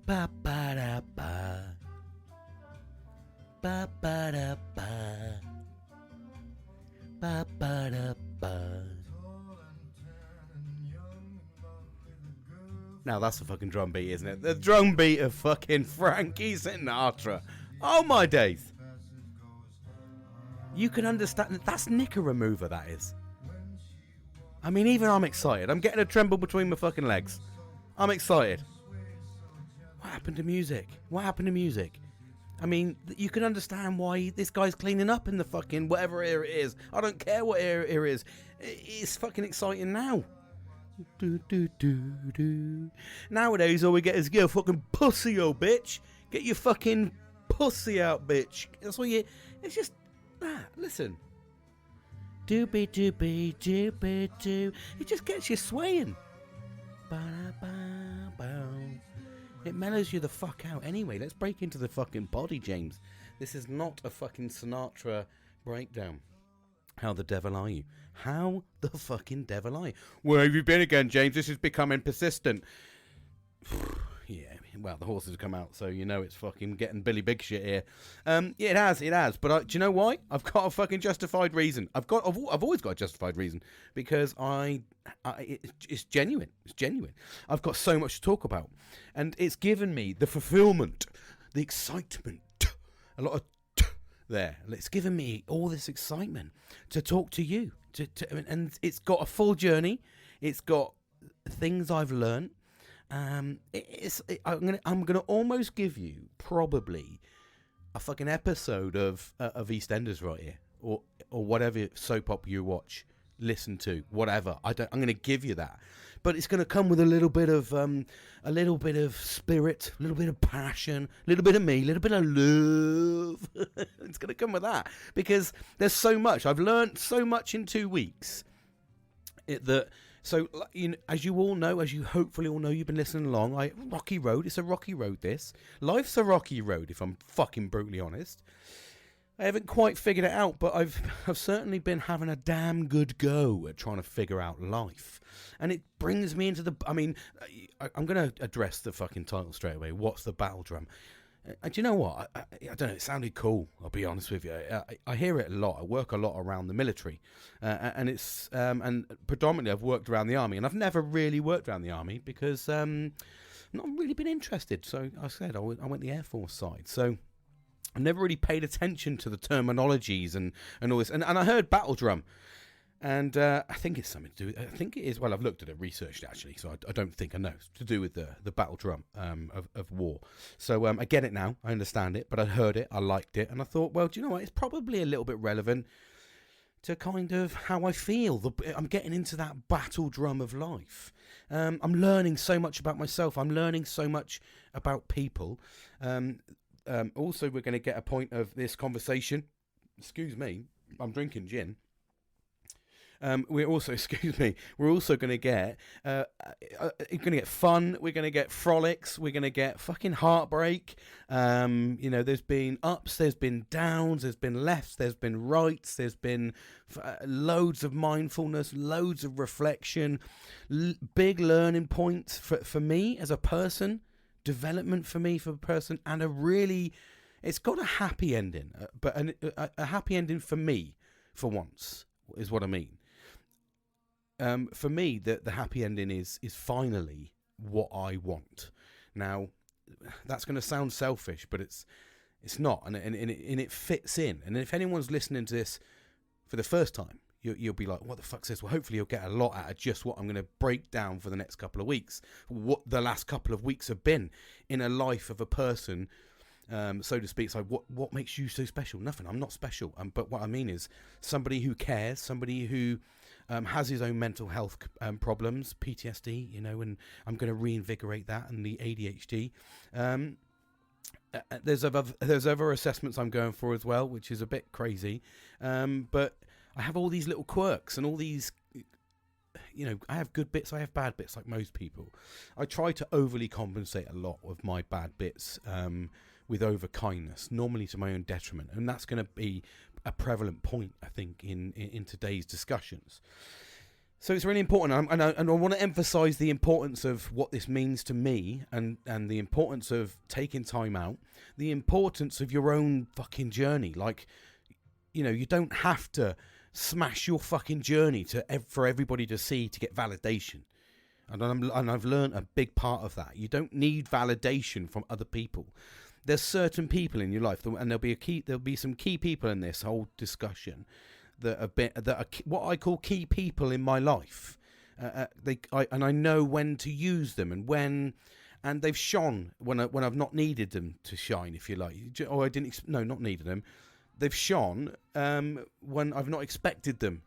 Ba ba da ba. Ba ba da ba. Ba ba da ba. Now that's a fucking drum beat, isn't it? The drum beat of fucking Frankie Sinatra. Oh my days. You can understand. That's knicker remover, that is. I mean, even I'm excited. I'm getting a tremble between my fucking legs. I'm excited. What happened to music? What happened to music? I mean, you can understand why this guy's cleaning up in the fucking whatever era it is. I don't care what era it is. It's fucking exciting now. Do, do, do, do. Nowadays, all we get is, yo, fucking pussy, oh bitch. Get your fucking pussy out, bitch. That's what you. It's just that. Listen. Doobie doobie doobie doo. It just gets you swaying. Ba-da-ba-bow. It mellows you the fuck out. Anyway, let's break into the fucking body, James. This is not a fucking Sinatra breakdown. How the devil are you? How the fucking devil are you? Where have you been again, James? This is becoming persistent. Yeah, well, the horses have come out, so you know it's fucking getting Billy Big shit here. Yeah, it has. But do you know why? I've got a fucking justified reason. I've always got a justified reason because it's genuine. It's genuine. I've got so much to talk about, and it's given me the fulfillment, the excitement, a lot of there. It's given me all this excitement to talk to you, and it's got a full journey. It's got things I've learned. I'm gonna almost give you probably a fucking episode of EastEnders right here, or whatever soap opera you watch, listen to, whatever. I'm gonna give you that, but it's gonna come with a little bit of spirit, a little bit of passion, a little bit of me, a little bit of love. It's gonna come with that because there's so much I've learned, so much in 2 weeks. So, you know, as you all know, as you hopefully all know, you've been listening along. Rocky road. It's a rocky road. This life's a rocky road. If I'm fucking brutally honest, I haven't quite figured it out, but I've certainly been having a damn good go at trying to figure out life, and it brings me into the. I mean, I'm going to address the fucking title straight away. What's the battle drum? And do you know what? I don't know. It sounded cool. I'll be honest with you. I hear it a lot. I work a lot around the military, and it's and predominantly I've worked around the army, and I've never really worked around the army because I've not really been interested. So I said I went the Air Force side. So I've never really paid attention to the terminologies and all this. And I heard battle drum. And I think it's something to do. I think it is. Well, I've looked at it, researched it actually, so I don't think I know. It's to do with the battle drum of war. So I get it now. I understand it, but I heard it, I liked it, and I thought, well, do you know what? It's probably a little bit relevant to kind of how I feel. I'm getting into that battle drum of life. I'm learning so much about myself. I'm learning so much about people. Also, we're going to get a point of this conversation. Excuse me, I'm drinking gin. We're also going to get fun. We're going to get frolics. We're going to get fucking heartbreak. You know, there's been ups, there's been downs, there's been lefts, there's been rights, there's been loads of mindfulness, loads of reflection, big learning points for me as a person, development for me for a person, and it's got a happy ending, but a happy ending for me for once is what I mean. For me, the happy ending is finally what I want. Now, that's going to sound selfish, but it's not, and it fits in. And if anyone's listening to this for the first time, you'll be like, what the fuck's this? Well, hopefully you'll get a lot out of just what I'm going to break down for the next couple of weeks, what the last couple of weeks have been in a life of a person, so to speak. It's like, what makes you so special? Nothing. I'm not special. But what I mean is somebody who cares, somebody who has his own mental health problems, PTSD, you know, and I'm going to reinvigorate that, and the ADHD. There's other assessments I'm going for as well, which is a bit crazy. But I have all these little quirks and all these, you know, I have good bits, I have bad bits, like most people. I try to overly compensate a lot of my bad bits with over kindness, normally to my own detriment, and that's going to be a prevalent point, I think, in today's discussions. So it's really important, and I want to emphasise the importance of what this means to me, and the importance of taking time out, the importance of your own fucking journey. Like, you know, you don't have to smash your fucking journey for everybody to see to get validation. And I've learned a big part of that. You don't need validation from other people. There's certain people in your life, and there'll be some key people in this whole discussion that are what I call key people in my life. I know when to use them and they've shone when I've not needed them to shine, if you like. Or not needed them. They've shone when I've not expected them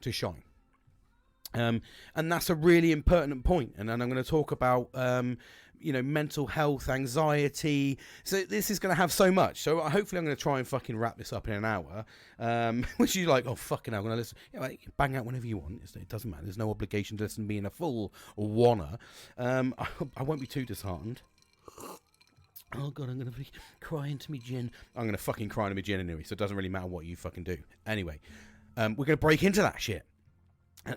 to shine. And that's a really important point. And I'm going to talk about mental health, anxiety. So this is going to have so much. So hopefully I'm going to try and fucking wrap this up in an hour. Which you're like, oh, fucking hell, I'm going to listen. Bang out whenever you want. It doesn't matter. There's no obligation to listen to me in a full wanna. I won't be too disheartened. Oh, God, I'm going to be crying to me gin. I'm going to fucking cry to me gin anyway, so it doesn't really matter what you fucking do. Anyway, we're going to break into that shit.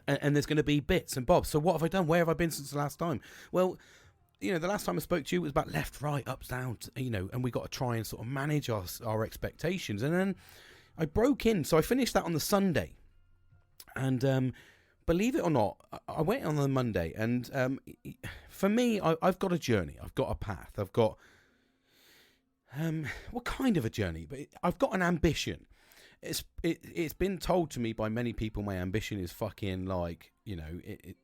And there's going to be bits and bobs. So what have I done? Where have I been since the last time? Well, the last time I spoke to you was about left, right, ups, down, and we got to try and sort of manage our expectations. And then I broke in. So I finished that on the Sunday. And believe it or not, I went on the Monday. And for me, I've got a journey. I've got a path. I've got... what kind of a journey? But I've got an ambition. It's been told to me by many people my ambition is fucking like, you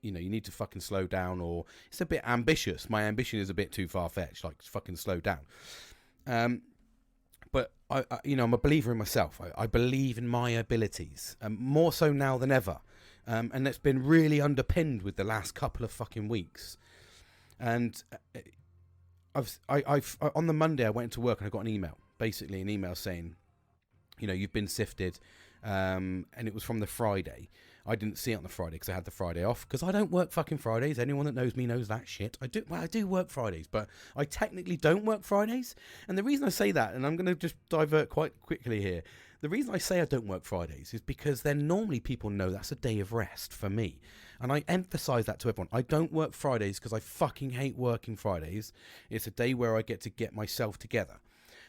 need to fucking slow down, or it's a bit ambitious. My ambition is a bit too far-fetched, like fucking slow down. But I'm a believer in myself. I believe in my abilities, more so now than ever. And that's been really underpinned with the last couple of fucking weeks. And I've on the Monday I went to work and I got an email saying, you've been sifted, and it was from the Friday. I didn't see it on the Friday because I had the Friday off, because I don't work fucking Fridays. Anyone that knows me knows that shit. I do work Fridays, but I technically don't work Fridays. And the reason I say that, and I'm going to just divert quite quickly here, the reason I say I don't work Fridays is because then normally people know that's a day of rest for me. And I emphasise that to everyone. I don't work Fridays because I fucking hate working Fridays. It's a day where I get to get myself together.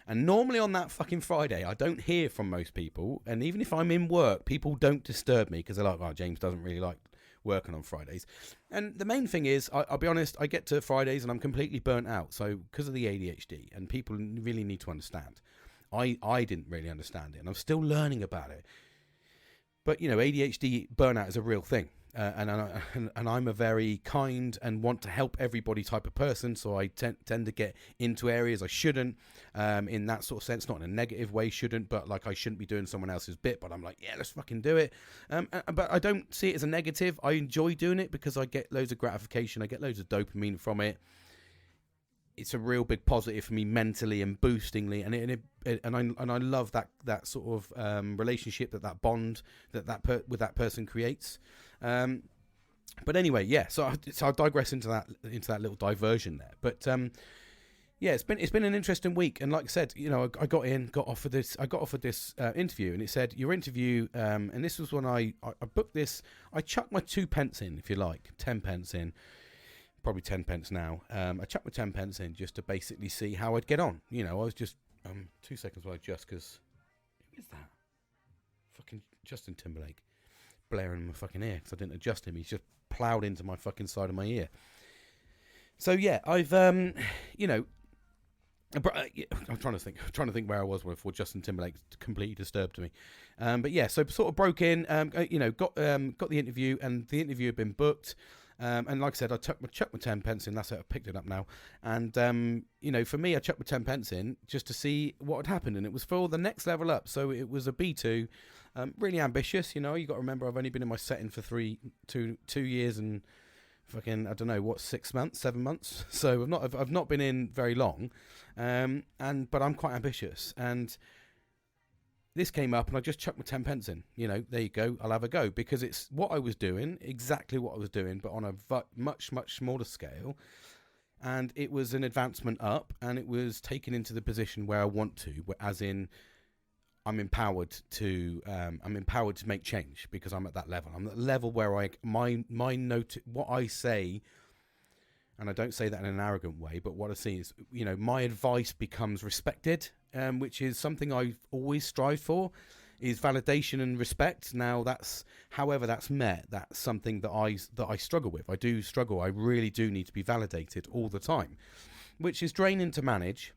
And normally on that fucking Friday, I don't hear from most people. And even if I'm in work, people don't disturb me because they're like, oh, James doesn't really like working on Fridays. And the main thing is, I'll be honest, I get to Fridays and I'm completely burnt out. So because of the ADHD, and people really need to understand. I didn't really understand it, and I'm still learning about it. But, ADHD burnout is a real thing. And I'm a very kind and want to help everybody type of person, so I tend to get into areas I shouldn't, in that sort of sense, not in a negative way, shouldn't, but like I shouldn't be doing someone else's bit, but I'm like, yeah, let's fucking do it. But I don't see it as a negative. I enjoy doing it because I get loads of gratification, I get loads of dopamine from it. It's a real big positive for me mentally and boostingly, and I love that sort of relationship, that bond with that person creates. But anyway, yeah. So I digress into that little diversion there. But yeah, it's been an interesting week, and like I said, I got offered this interview, and it said your interview, and this was when I booked this. I chucked my 2 pence in, if you like, 10 pence in. Probably 10 pence now. I chucked my 10 pence in just to basically see how I'd get on. I was just 2 seconds while I adjust, because who is that? Fucking Justin Timberlake blaring in my fucking ear because I didn't adjust him. He's just ploughed into my fucking side of my ear. So yeah, I've I'm trying to think where I was before Justin Timberlake completely disturbed me. But yeah, so sort of broke in. Got the interview, and the interview had been booked. And like I said, I chucked my 10 pence in. That's it. I picked it up now. And, for me, I chucked my 10 pence in just to see what had happened. And it was for the next level up. So it was a B2. Really ambitious, you got to remember I've only been in my setting for 2 years and fucking, I don't know, 6 months, 7 months. So I've not been in very long. But I'm quite ambitious. And this came up and I just chucked my 10 pence in. There you go. I'll have a go, because it's what I was doing, exactly what I was doing, but on a much, much smaller scale. And it was an advancement up, and it was taken into the position where I want to, as in I'm empowered to make change because I'm at that level. I'm at the level where my note, what I say, and I don't say that in an arrogant way, but what I see is, my advice becomes respected, which is something I've always strived for, is validation and respect. Now however that's met, that's something that I struggle with. I do struggle. I really do need to be validated all the time, which is draining to manage.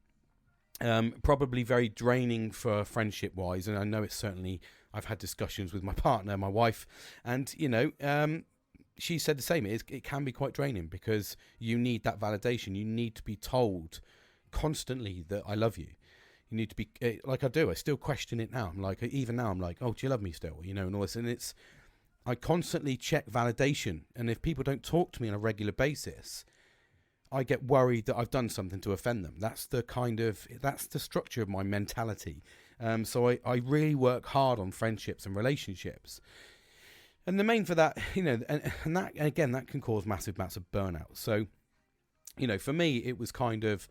Probably very draining for friendship wise, and I know it's certainly, I've had discussions with my partner, my wife, and she said the same. It can be quite draining because you need that validation. You need to be told constantly that I love you. You need to be like I do. I still question it now. I'm like, even now I'm like, oh, do you love me still? And all this, and I constantly check validation, and if people don't talk to me on a regular basis, I get worried that I've done something to offend them. That's the structure of my mentality. So I really work hard on friendships and relationships. And the main for that, and that, again, that can cause massive amounts of burnout. So, for me, it was kind of,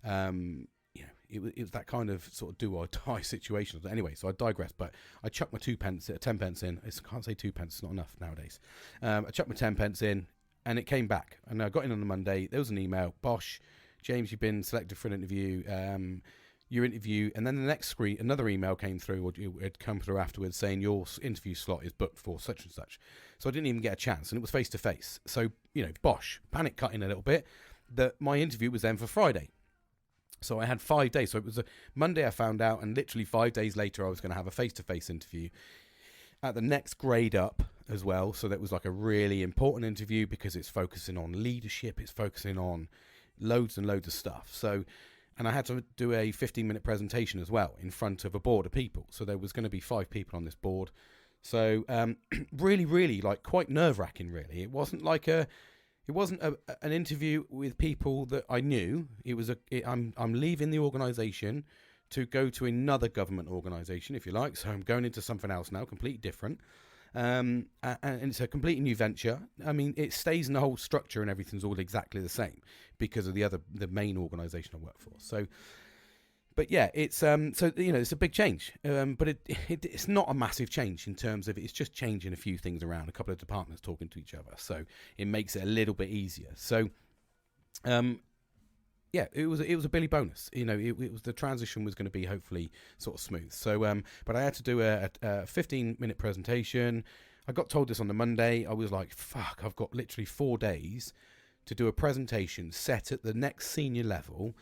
it was that kind of sort of do or die situation. Anyway, so I digress, but I chucked my 10 pence in. I can't say 2 pence, it's not enough nowadays. I chucked my 10 pence in, and it came back, and I got in on the Monday. There was an email, Bosh, James, you've been selected for an interview. Your interview, and then the next screen, another email came through, or it had come through afterwards, saying your interview slot is booked for such and such. So I didn't even get a chance, and it was face to face. So Bosh, panic cutting a little bit. That my interview was then for Friday. So I had 5 days. So it was a Monday I found out, and literally 5 days later I was going to have a face to face interview at the next grade up as well. So that was like a really important interview because it's focusing on leadership, it's focusing on loads and loads of stuff. So, and I had to do a 15-minute presentation as well in front of a board of people. So there was going to be 5 people on this board. So really, really, like, quite nerve-wracking, really. It wasn't like an interview with people that I knew. It was I'm leaving the organisation to go to another government organisation, if you like. So I'm going into something else now, completely different. And it's a completely new venture. I mean, it stays in the whole structure and everything's all exactly the same because of the main organisation I work for. So, but yeah, it's it's a big change. But it's not a massive change in terms of it's just changing a few things around, a couple of departments talking to each other. So it makes it a little bit easier. So, yeah, it was a Billy bonus. It was, the transition was going to be hopefully sort of smooth. So, but I had to do a 15-minute presentation. I got told this on the Monday. I was like, fuck, I've got literally 4 days to do a presentation set at the next senior level.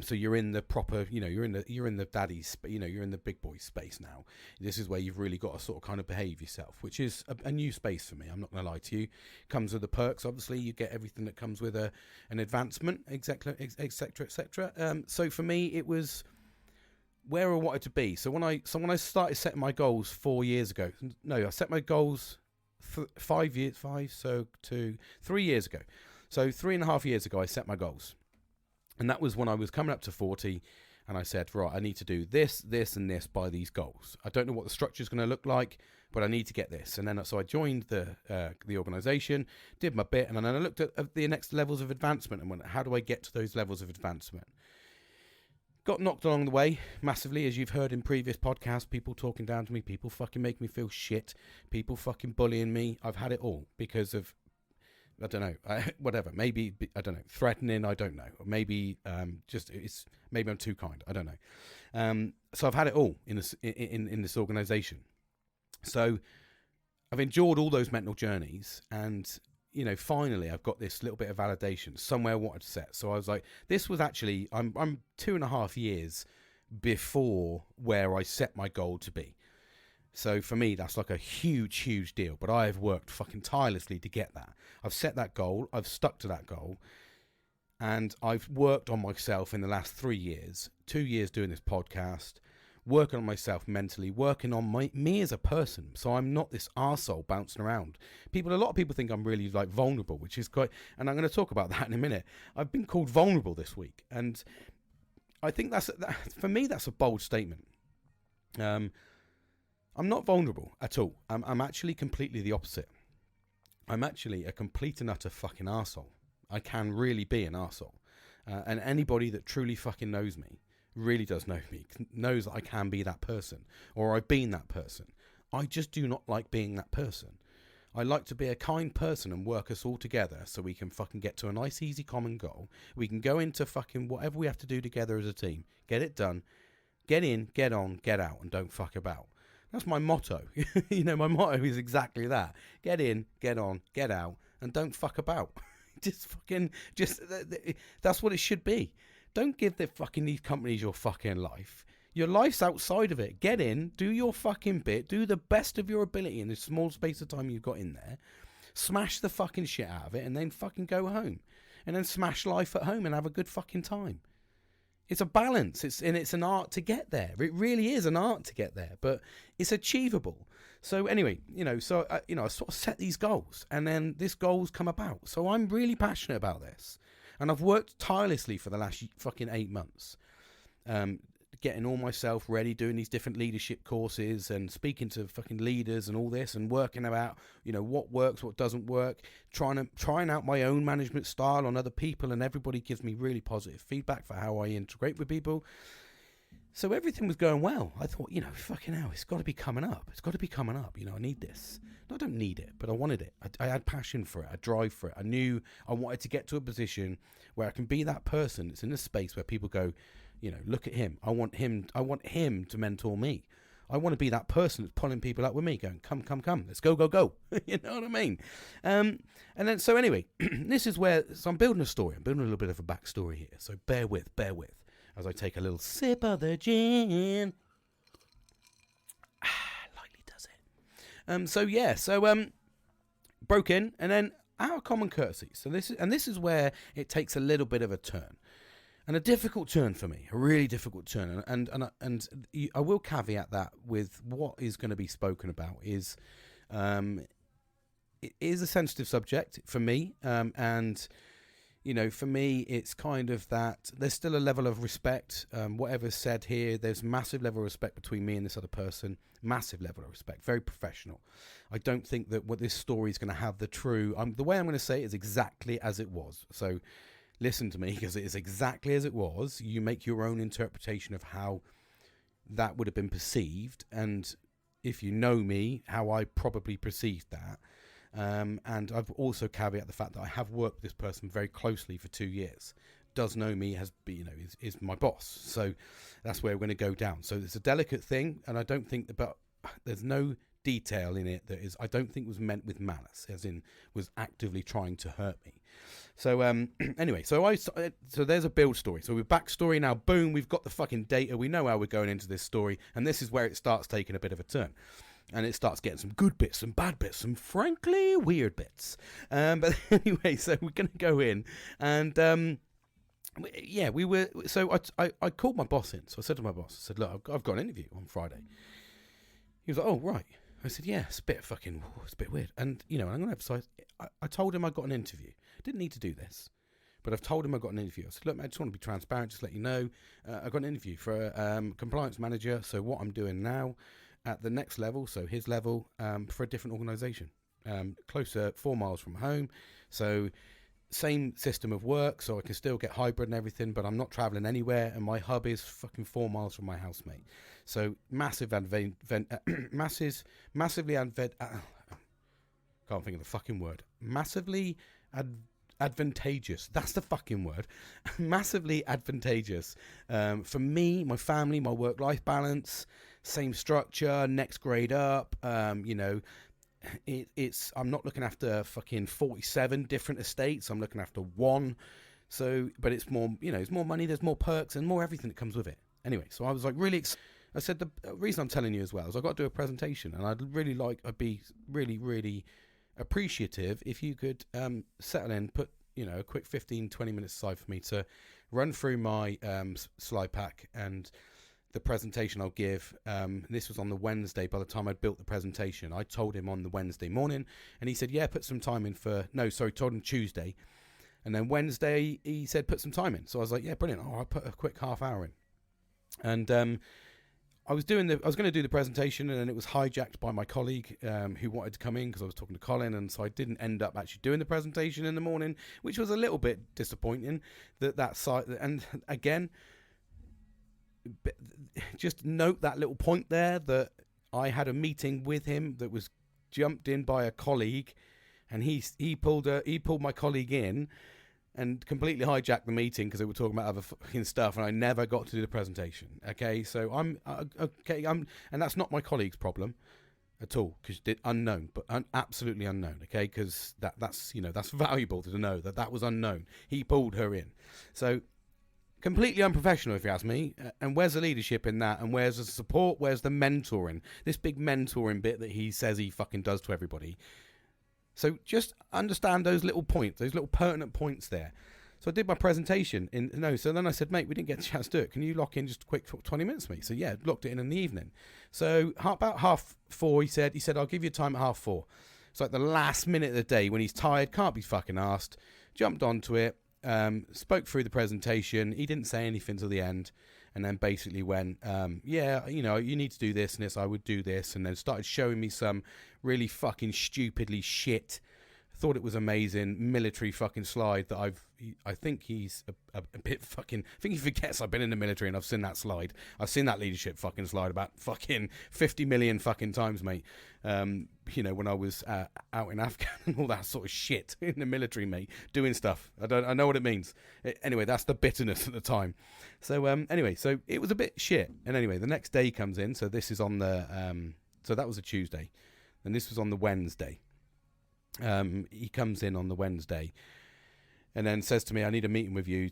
So you're in the proper, you're in the daddy's, you're in the big boy space now. This is where you've really got to sort of kind of behave yourself, which is a new space for me. I'm not going to lie to you. Comes with the perks. Obviously, you get everything that comes with an advancement, etc., etc. So for me, it was where I wanted to be. So when I started setting my goals 4 years ago, I set my goals 3 years ago. So 3.5 years ago, I set my goals. And that was when I was coming up to 40, and I said, right, I need to do this, this, and this by these goals. I don't know what the structure is going to look like, but I need to get this. And then so I joined the organisation, did my bit, and then I looked at the next levels of advancement and went, how do I get to those levels of advancement? Got knocked along the way massively, as you've heard in previous podcasts, people talking down to me, people fucking making me feel shit, people fucking bullying me. I've had it all because of, I don't know, whatever. Maybe, I don't know, threatening, I don't know. Or maybe maybe I'm too kind, I don't know. So I've had it all in this organisation. So I've endured all those mental journeys, and finally I've got this little bit of validation somewhere I wanted to set. So I was like, this was actually, I'm 2.5 years before where I set my goal to be. So for me, that's like a huge, huge deal. But I have worked fucking tirelessly to get that. I've set that goal. I've stuck to that goal. And I've worked on myself in the last 3 years, 2 years doing this podcast, working on myself mentally, working on me as a person. So I'm not this arsehole bouncing around. A lot of people think I'm really like vulnerable, which is quite, and I'm going to talk about that in a minute. I've been called vulnerable this week. And I think for me, that's a bold statement. I'm not vulnerable at all. I'm actually completely the opposite. I'm actually a complete and utter fucking arsehole. I can really be an arsehole. And anybody that truly fucking knows me really does know me, knows that I can be that person, or I've been that person. I just do not like being that person. I like to be a kind person and work us all together so we can fucking get to a nice, easy, common goal. We can go into fucking whatever we have to do together as a team. Get it done. Get in, get on, get out, and don't fuck about. That's my motto. You know, my motto is exactly that. Get in, get on, get out, and don't fuck about. That's what it should be. Don't give these companies your fucking life. Your life's outside of it. Get in, do your fucking bit, do the best of your ability in the small space of time you've got in there. Smash the fucking shit out of it, and then fucking go home. And then smash life at home and have a good fucking time. It's a balance. It's an art to get there. It really is an art to get there, but it's achievable. So anyway, I sort of set these goals, and then this goal's come about. So I'm really passionate about this, and I've worked tirelessly for the last fucking 8 months, getting all myself ready, doing these different leadership courses and speaking to fucking leaders and all this, and working about, what works, what doesn't work, trying out my own management style on other people, and everybody gives me really positive feedback for how I integrate with people. So everything was going well. I thought, fucking hell, it's got to be coming up. It's got to be coming up. I need this. No, I don't need it, but I wanted it. I had passion for it. I drive for it. I knew I wanted to get to a position where I can be that person that's in a space where people go, look at him. I want him to mentor me. I want to be that person that's pulling people up with me, going, come, let's go. You know what I mean? And then, so anyway, this is where, so I'm building a story. I'm building a little bit of a backstory here. So bear with, as I take a little sip of the gin. Lightly does it. Broke in, and then out of common courtesy. So this is where it takes a little bit of a turn. And a difficult turn for me, a really difficult turn. And I will caveat that with what is going to be spoken about is, it is a sensitive subject for me. For me, it's kind of that there's still a level of respect. Whatever's said here, there's massive level of respect between me and this other person. Massive level of respect, very professional. I don't think that what this story is going to have the true, the way I'm going to say it is exactly as it was. So, listen to me, because it is exactly as it was. You make your own interpretation of how that would have been perceived, and if you know me, how I probably perceived that. And I've also caveat the fact that I have worked with this person very closely for 2 years. Does know me, has been, is my boss. So that's where we're going to go down. So it's a delicate thing, and I don't think but there's no detail in it that is, I don't think was meant with malice, as in was actively trying to hurt me. So anyway, so there's a build story. So we're backstory now. Boom, we've got the fucking data. We know how we're going into this story, and this is where it starts taking a bit of a turn, and it starts getting some good bits, some bad bits, some frankly weird bits. But anyway, so we're gonna go in, and we were. So I called my boss in. So I said to my boss, I said, look, I've got an interview on Friday. He was like, oh right. I said, yeah, it's a bit weird. And, I'm going to emphasize, I told him I got an interview. Didn't need to do this, but I've told him I got an interview. I said, look, man, I just want to be transparent, just let you know. I got an interview for a compliance manager. So what I'm doing now at the next level, so his level, for a different organisation, closer, 4 miles from home. So same system of work, so I can still get hybrid and everything, but I'm not travelling anywhere, and my hub is fucking 4 miles from my housemate. So massively can't think of the fucking word. Massively advantageous. That's the fucking word. Massively advantageous for me, my family, my work-life balance. Same structure, next grade up. It's I'm not looking after fucking 47 different estates. I'm looking after one. So, but it's more, it's more money. There's more perks and more everything that comes with it. Anyway, so I was like really. I said the reason I'm telling you as well is I got to do a presentation, and I'd be really, really appreciative if you could settle in, put a quick 15-20 minutes aside for me to run through my slide pack and the presentation I'll give. This was on the Wednesday. By the time I'd built the presentation, I told him on the Wednesday morning, and he said, yeah, put some time in told him Tuesday, and then Wednesday he said put some time in. So I was like, yeah, brilliant. I'll put a quick half hour in. And I was going to do the presentation, and then it was hijacked by my colleague who wanted to come in because I was talking to Colin, and so I didn't end up actually doing the presentation in the morning, which was a little bit disappointing. That site, and again, just note that little point there, that I had a meeting with him that was jumped in by a colleague, and he pulled my colleague in and completely hijacked the meeting because they were talking about other fucking stuff, and I never got to do the presentation. Okay, so I'm and that's not my colleague's problem at all, because unknown, but absolutely unknown. Okay, because that's that's valuable to know that was unknown. He pulled her in, so completely unprofessional, if you ask me. And where's the leadership in that? And where's the support? Where's the mentoring? This big mentoring bit that he says he fucking does to everybody. So just understand those little points, those little pertinent points there. So I did my presentation so then I said, mate, we didn't get a chance to do it. Can you lock in just a quick 20 minutes, mate? So yeah, locked it in the evening. So about 4:30, he said, I'll give you time at 4:30. It's like the last minute of the day when he's tired, can't be fucking asked. Jumped onto it, spoke through the presentation. He didn't say anything till the end. And then basically went, you need to do this and this, I would do this. And then started showing me some really fucking stupidly shit, thought it was amazing, military fucking slide that I think he's a bit fucking, I think he forgets I've been in the military and I've seen that slide. I've seen that leadership fucking slide about fucking 50 million fucking times, mate. When I was out in Afghan and all that sort of shit in the military, mate, doing stuff. I know what it means. Anyway, that's the bitterness at the time. So so it was a bit shit. And anyway, the next day comes in. So this is on the so that was a Tuesday, and this was on the Wednesday. He comes in on the Wednesday, and then says to me, "I need a meeting with you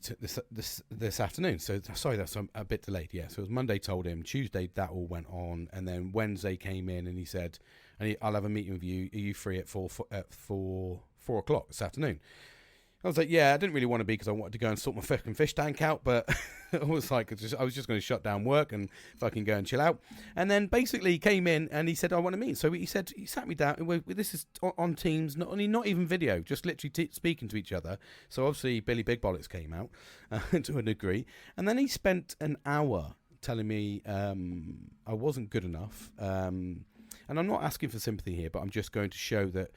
this afternoon." So sorry, that's a bit delayed. Yeah, so it was Monday. Told him Tuesday that all went on, and then Wednesday came in, and he said, "I'll have a meeting with you. Are you free at 4 o'clock this afternoon?" I was like, yeah, I didn't really want to be because I wanted to go and sort my fucking fish tank out, but I was like, I was just going to shut down work and fucking go and chill out. And then basically he came in and he said, I want to meet. So he said, he sat me down. This is on Teams, not even video, just literally speaking to each other. So obviously Billy Big Bollocks came out to a degree. And then he spent an hour telling me I wasn't good enough. And I'm not asking for sympathy here, but I'm just going to show that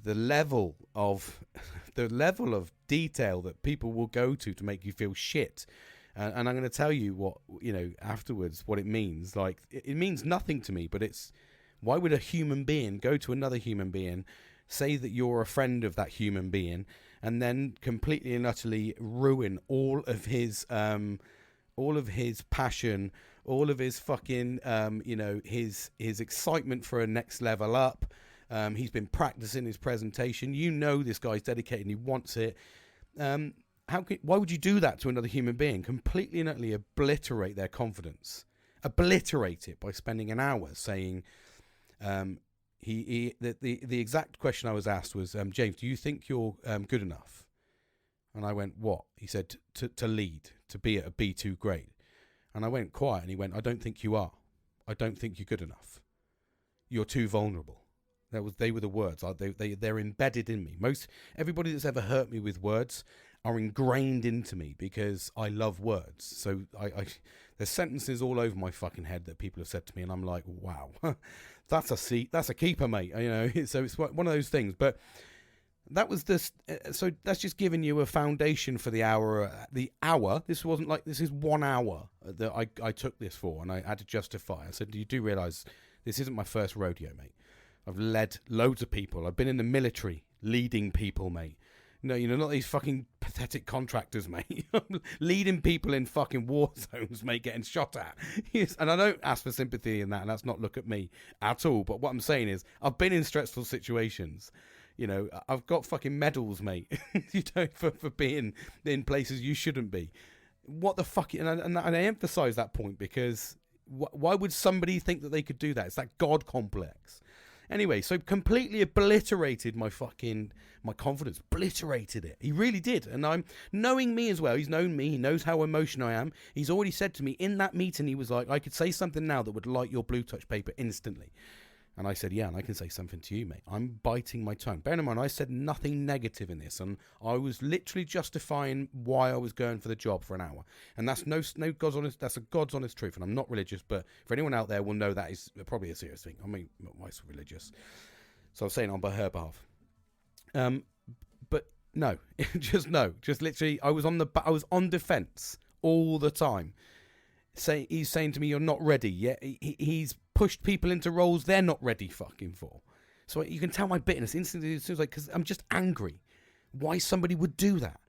the level of detail that people will go to make you feel shit, and I'm going to tell you what afterwards what it means. Like it means nothing to me, but it's why would a human being go to another human being, say that you're a friend of that human being, and then completely and utterly ruin all of his passion, all of his fucking his excitement for a next level up. He's been practicing his presentation. This guy's dedicated and he wants it. Why would you do that to another human being? Completely and utterly obliterate their confidence. Obliterate it by spending an hour saying, the exact question I was asked was, James, do you think you're good enough? And I went, what? He said, to lead, to be at a B2 grade. And I went quiet and he went, I don't think you are. I don't think you're good enough. You're too vulnerable. They were the words. They're embedded in me. Everybody that's ever hurt me with words are ingrained into me because I love words. So there's sentences all over my fucking head that people have said to me, and I'm like, wow, that's a keeper, mate. So it's one of those things. But that was this. So that's just giving you a foundation for the hour. This wasn't like this is 1 hour that I took this for, and I had to justify. I said, you do realise this isn't my first rodeo, mate. I've led loads of people. I've been in the military leading people, mate. No, not these fucking pathetic contractors, mate. Leading people in fucking war zones, mate, getting shot at. Yes, and I don't ask for sympathy in that, and that's not look at me at all. But what I'm saying is, I've been in stressful situations. I've got fucking medals, mate. For being in places you shouldn't be. What the fuck? And I emphasise that point because why would somebody think that they could do that? It's that God complex. Anyway, so completely obliterated my confidence, obliterated it. He really did. And I'm knowing me as well. He's known me. He knows how emotional I am. He's already said to me in that meeting, he was like, I could say something now that would light your blue touch paper instantly. And I said, yeah, and I can say something to you, mate. I'm biting my tongue. Bear in mind, I said nothing negative in this, and I was literally justifying why I was going for the job for an hour. And that's that's a God's honest truth. And I'm not religious, but for anyone out there will know that is probably a serious thing. I mean, my wife's religious, so I'm saying on her behalf. But no, just literally, I was on defense all the time. He's saying to me, you're not ready yet. He's pushed people into roles they're not ready fucking for. So you can tell my bitterness instantly. It seems like, because I'm just angry why somebody would do that,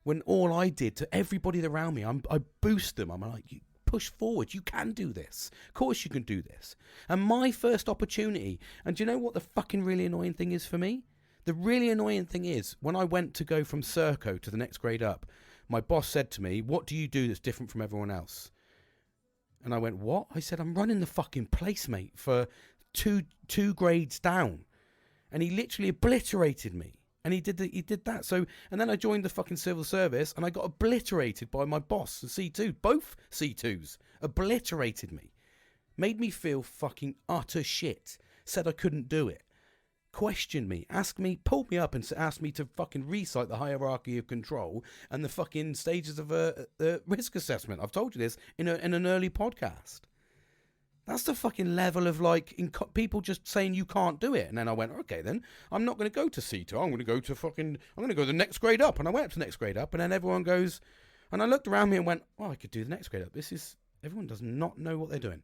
when all I did to everybody around me, I boost them. I'm like, you push forward, you can do this, of course you can do this. And my first opportunity, and do you know what the fucking really annoying thing is for me? The really annoying thing is, when I went to go from Serco to the next grade up, my boss said to me, what do you do that's different from everyone else? And I went, what? I said, I'm running the fucking place, mate, for two grades down. And he literally obliterated me. And he did that. So, and then I joined the fucking civil service, and I got obliterated by my boss, the C2. Both C2s obliterated me. Made me feel fucking utter shit. Said I couldn't do it. Questioned me, asked me, pulled me up and asked me to fucking recite the hierarchy of control and the fucking stages of a risk assessment. I've told you this in an early podcast. That's the fucking level of like people just saying you can't do it. And then I went, okay, then I'm not going to go to C2. I'm going to go to the next grade up. And I went up to the next grade up, and then everyone goes, and I looked around me and went, oh, I could do the next grade up. Everyone does not know what they're doing.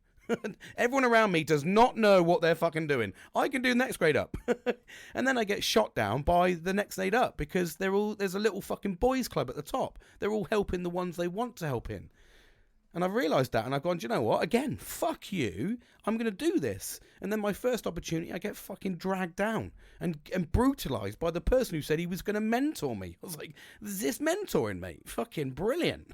Everyone around me does not know what they're fucking doing. I can do the next grade up. And then I get shot down by the next grade up because there's a little fucking boys club at the top. They're all helping the ones they want to help in. And I've realised that, and I've gone, do you know what? Again, fuck you. I'm going to do this. And then my first opportunity, I get fucking dragged down and brutalised by the person who said he was going to mentor me. I was like, is this mentoring, mate? Fucking brilliant.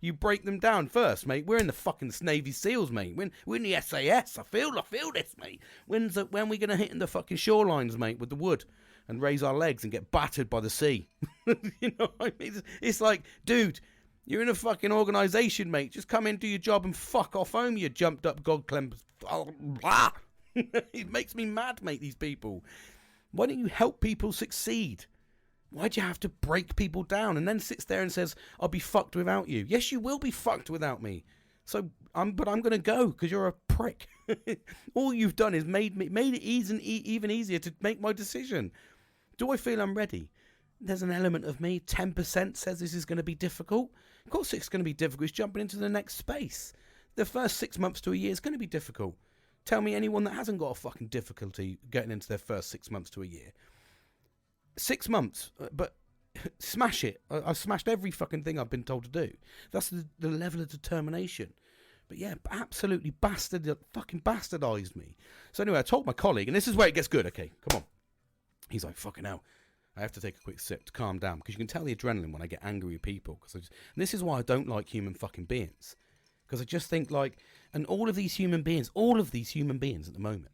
You break them down first, mate. We're in the fucking Navy SEALs, mate. We're in the SAS. I feel this, mate. When are we going to hit in the fucking shorelines, mate, with the wood and raise our legs and get battered by the sea? You know what I mean? It's like, dude, you're in a fucking organisation, mate. Just come in, do your job, and fuck off home, you jumped up god clem. It makes me mad, mate, these people. Why don't you help people succeed? Why'd you have to break people down and then sits there and says, I'll be fucked without you? Yes, you will be fucked without me. But I'm going to go because you're a prick. All you've done is made it even easier to make my decision. Do I feel I'm ready? There's an element of me, 10% says this is going to be difficult. Of course it's going to be difficult. It's jumping into the next space. The first 6 months to a year is going to be difficult. Tell me anyone that hasn't got a fucking difficulty getting into their first 6 months to a year. 6 months, but smash it. I've smashed every fucking thing I've been told to do. That's the level of determination. But yeah, absolutely fucking bastardised me. So anyway, I told my colleague, and this is where it gets good. Okay, come on. He's like, fucking hell. I have to take a quick sip to calm down, because you can tell the adrenaline when I get angry with people. And this is why I don't like human fucking beings, because I just think like, and all of these human beings at the moment,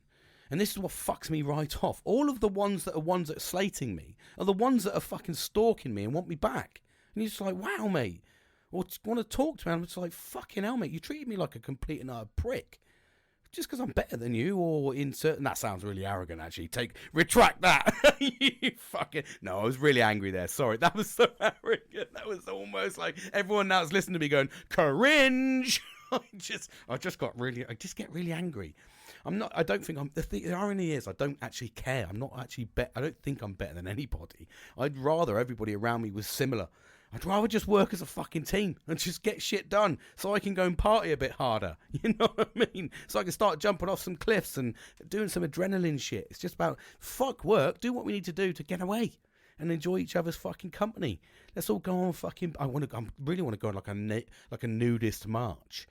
and this is what fucks me right off. All of the ones that are slating me are the ones that are fucking stalking me and want me back. And you're just like, wow, mate. Or want to talk to me. I'm just like, fucking hell, mate. You treated me like a complete and utter prick. Just because I'm better than you, or in certain... That sounds really arrogant, actually. Retract that. You fucking... No, I was really angry there. Sorry, that was so arrogant. That was almost like everyone now is listening to me going, cringe. I just get really angry. The irony is I don't actually care. I'm not actually I don't think I'm better than anybody. I'd rather everybody around me was similar. I'd rather just work as a fucking team and just get shit done so I can go and party a bit harder. You know what I mean? So I can start jumping off some cliffs and doing some adrenaline shit. It's just about fuck work, do what we need to do to get away and enjoy each other's fucking company. Let's all go on fucking... I really want to go on like a nudist march.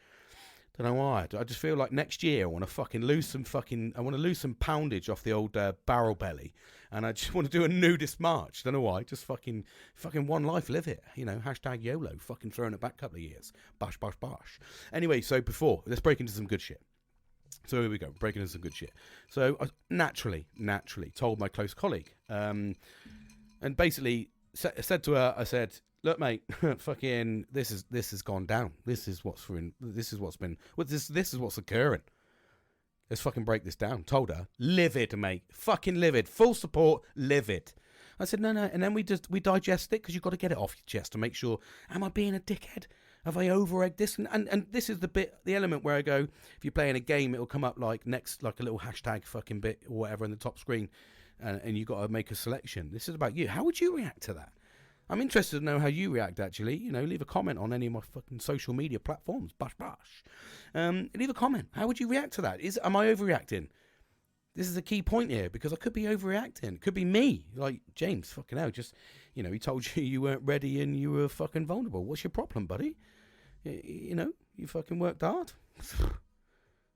Don't know why. I just feel like next year I want to fucking lose some poundage off the old barrel belly, and I just want to do a nudist march. Don't know why. Just fucking one life, live it. You know, hashtag YOLO. Fucking throwing it back a couple of years. Bosh, bosh, bosh. Anyway, so let's break into some good shit. So here we go, breaking into some good shit. So I naturally told my close colleague, and basically said to her, I said, look, mate, fucking this has gone down. This is what's occurring. Let's fucking break this down. Told her, livid, mate, fucking livid, full support, livid. I said, no, and then we digest it, because you've got to get it off your chest to make sure, am I being a dickhead? Have I over-egged this? And this is the element where I go, if you're playing a game, it'll come up like next, like a little hashtag fucking bit or whatever in the top screen, and you got to make a selection. This is about you. How would you react to that? I'm interested to know how you react, actually. You know, leave a comment on any of my fucking social media platforms. Bash, bash. Leave a comment. How would you react to that? Am I overreacting? This is a key point here, because I could be overreacting. It could be me. Like, James, fucking hell, just, you know, he told you you weren't ready and you were fucking vulnerable. What's your problem, buddy? You know, you fucking worked hard.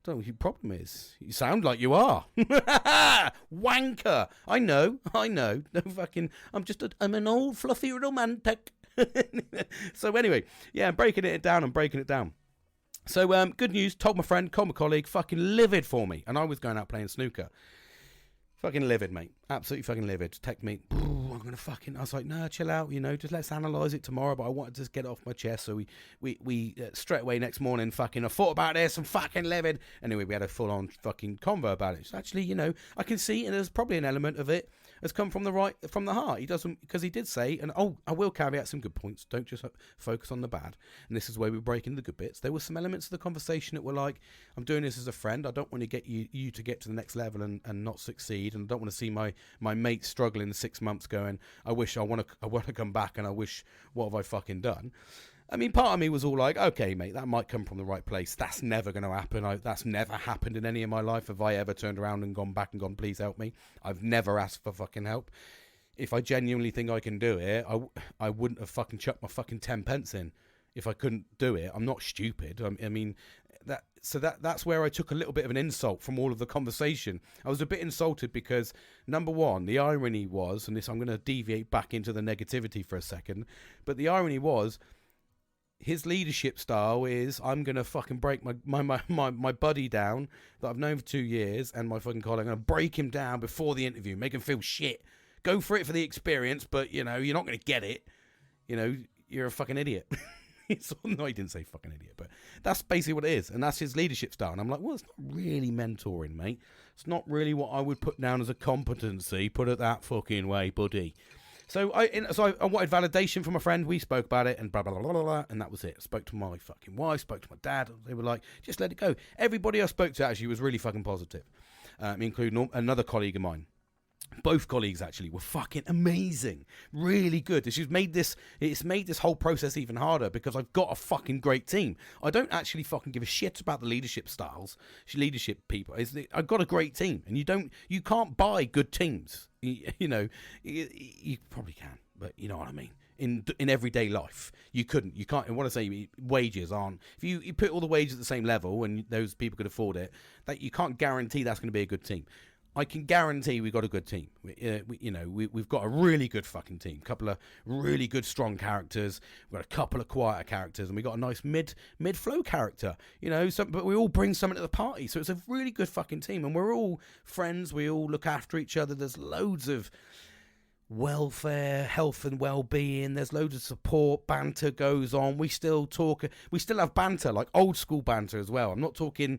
Don't know what your problem is. You sound like you are. Wanker. I know. No fucking, I'm an old fluffy romantic. So anyway, yeah, I'm breaking it down. So good news, told my friend, called my colleague, fucking livid for me. And I was going out playing snooker. Fucking livid, mate. Absolutely fucking livid. Text me, I'm going to fucking... I was like, no, chill out, you know, just let's analyse it tomorrow. But I wanted to just get it off my chest. So we straight away next morning, fucking, I thought about this, I'm fucking livid. Anyway, we had a full-on fucking convo about it. So actually, you know, I can see, and there's probably an element of it has come from the heart. He doesn't, because he did say, and I will caveat some good points. Don't just focus on the bad. And this is where we break into the good bits. There were some elements of the conversation that were like, I'm doing this as a friend. I don't want to get you to get to the next level and not succeed. And I don't want to see my mate struggling 6 months going, I want to come back, and I wish, what have I fucking done? I mean, part of me was all like, okay, mate, that might come from the right place. That's never going to happen. That's never happened in any of my life. Have I ever turned around and gone back and gone, please help me? I've never asked for fucking help. If I genuinely think I can do it, I wouldn't have fucking chucked my fucking 10 pence in if I couldn't do it. I'm not stupid. I mean, that's where I took a little bit of an insult from all of the conversation. I was a bit insulted because, number one, the irony was, and this, I'm going to deviate back into the negativity for a second, but the irony was, his leadership style is, I'm going to fucking break my buddy down that I've known for 2 years, and my fucking colleague. I'm going to break him down before the interview, make him feel shit. Go for it for the experience, but, you know, you're not going to get it. You know, you're a fucking idiot. No, he didn't say fucking idiot, but that's basically what it is, and that's his leadership style. And I'm like, well, it's not really mentoring, mate. It's not really what I would put down as a competency. Put it that fucking way, buddy. So I wanted validation from a friend. We spoke about it and blah, blah, blah, blah, blah, and that was it. I spoke to my fucking wife, spoke to my dad. They were like, just let it go. Everybody I spoke to actually was really fucking positive, including another colleague of mine. Both colleagues actually were fucking amazing, really good. It's made this whole process even harder because I've got a fucking great team. I don't actually fucking give a shit about the leadership styles, leadership people. I've got a great team, and you can't buy good teams. You know, you probably can, but you know what I mean. In everyday life, you can't. And what I say, wages aren't. If you put all the wages at the same level and those people could afford it, that you can't guarantee that's going to be a good team. I can guarantee we've got a good team. We've got a really good fucking team. A couple of really good, strong characters. We've got a couple of quieter characters, and we've got a nice mid-flow character. You know, but we all bring something to the party. So it's a really good fucking team, and we're all friends. We all look after each other. There's loads of welfare, health and well-being. There's loads of support. Banter goes on. We still talk. We still have banter, like old school banter as well. I'm not talking...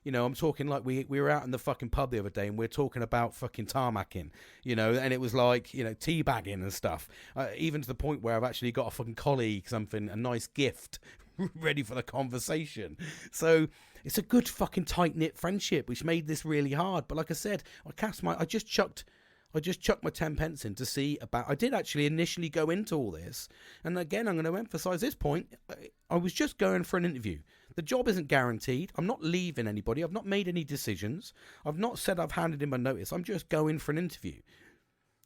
You know, I'm talking like we were out in the fucking pub the other day and we're talking about fucking tarmacking, you know, and it was like, you know, teabagging and stuff. Even to the point where I've actually got a fucking colleague, a nice gift ready for the conversation. So it's a good fucking tight-knit friendship, which made this really hard. But like I said, I just chucked my 10 pence in to see about... I did actually initially go into all this. And again, I'm going to emphasise this point. I was just going for an interview. The job isn't guaranteed. I'm not leaving anybody. I've not made any decisions. I've not said I've handed in my notice. I'm just going for an interview.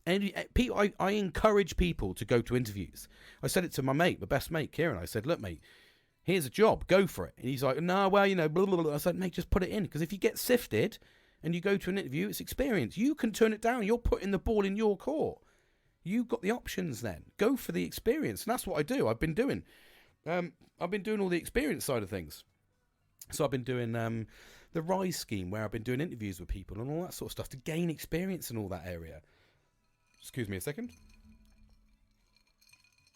And I encourage people to go to interviews. I said it to my best mate, Kieran. I said, look, mate, here's a job. Go for it. And he's like, no, well, you know, blah, blah, blah. I said, mate, just put it in. Because if you get sifted and you go to an interview, it's experience. You can turn it down. You're putting the ball in your court. You've got the options then. Go for the experience. And that's what I do. I've been doing all the experience side of things. So I've been doing the Rise scheme, where I've been doing interviews with people and all that sort of stuff to gain experience in all that area. Excuse me a second.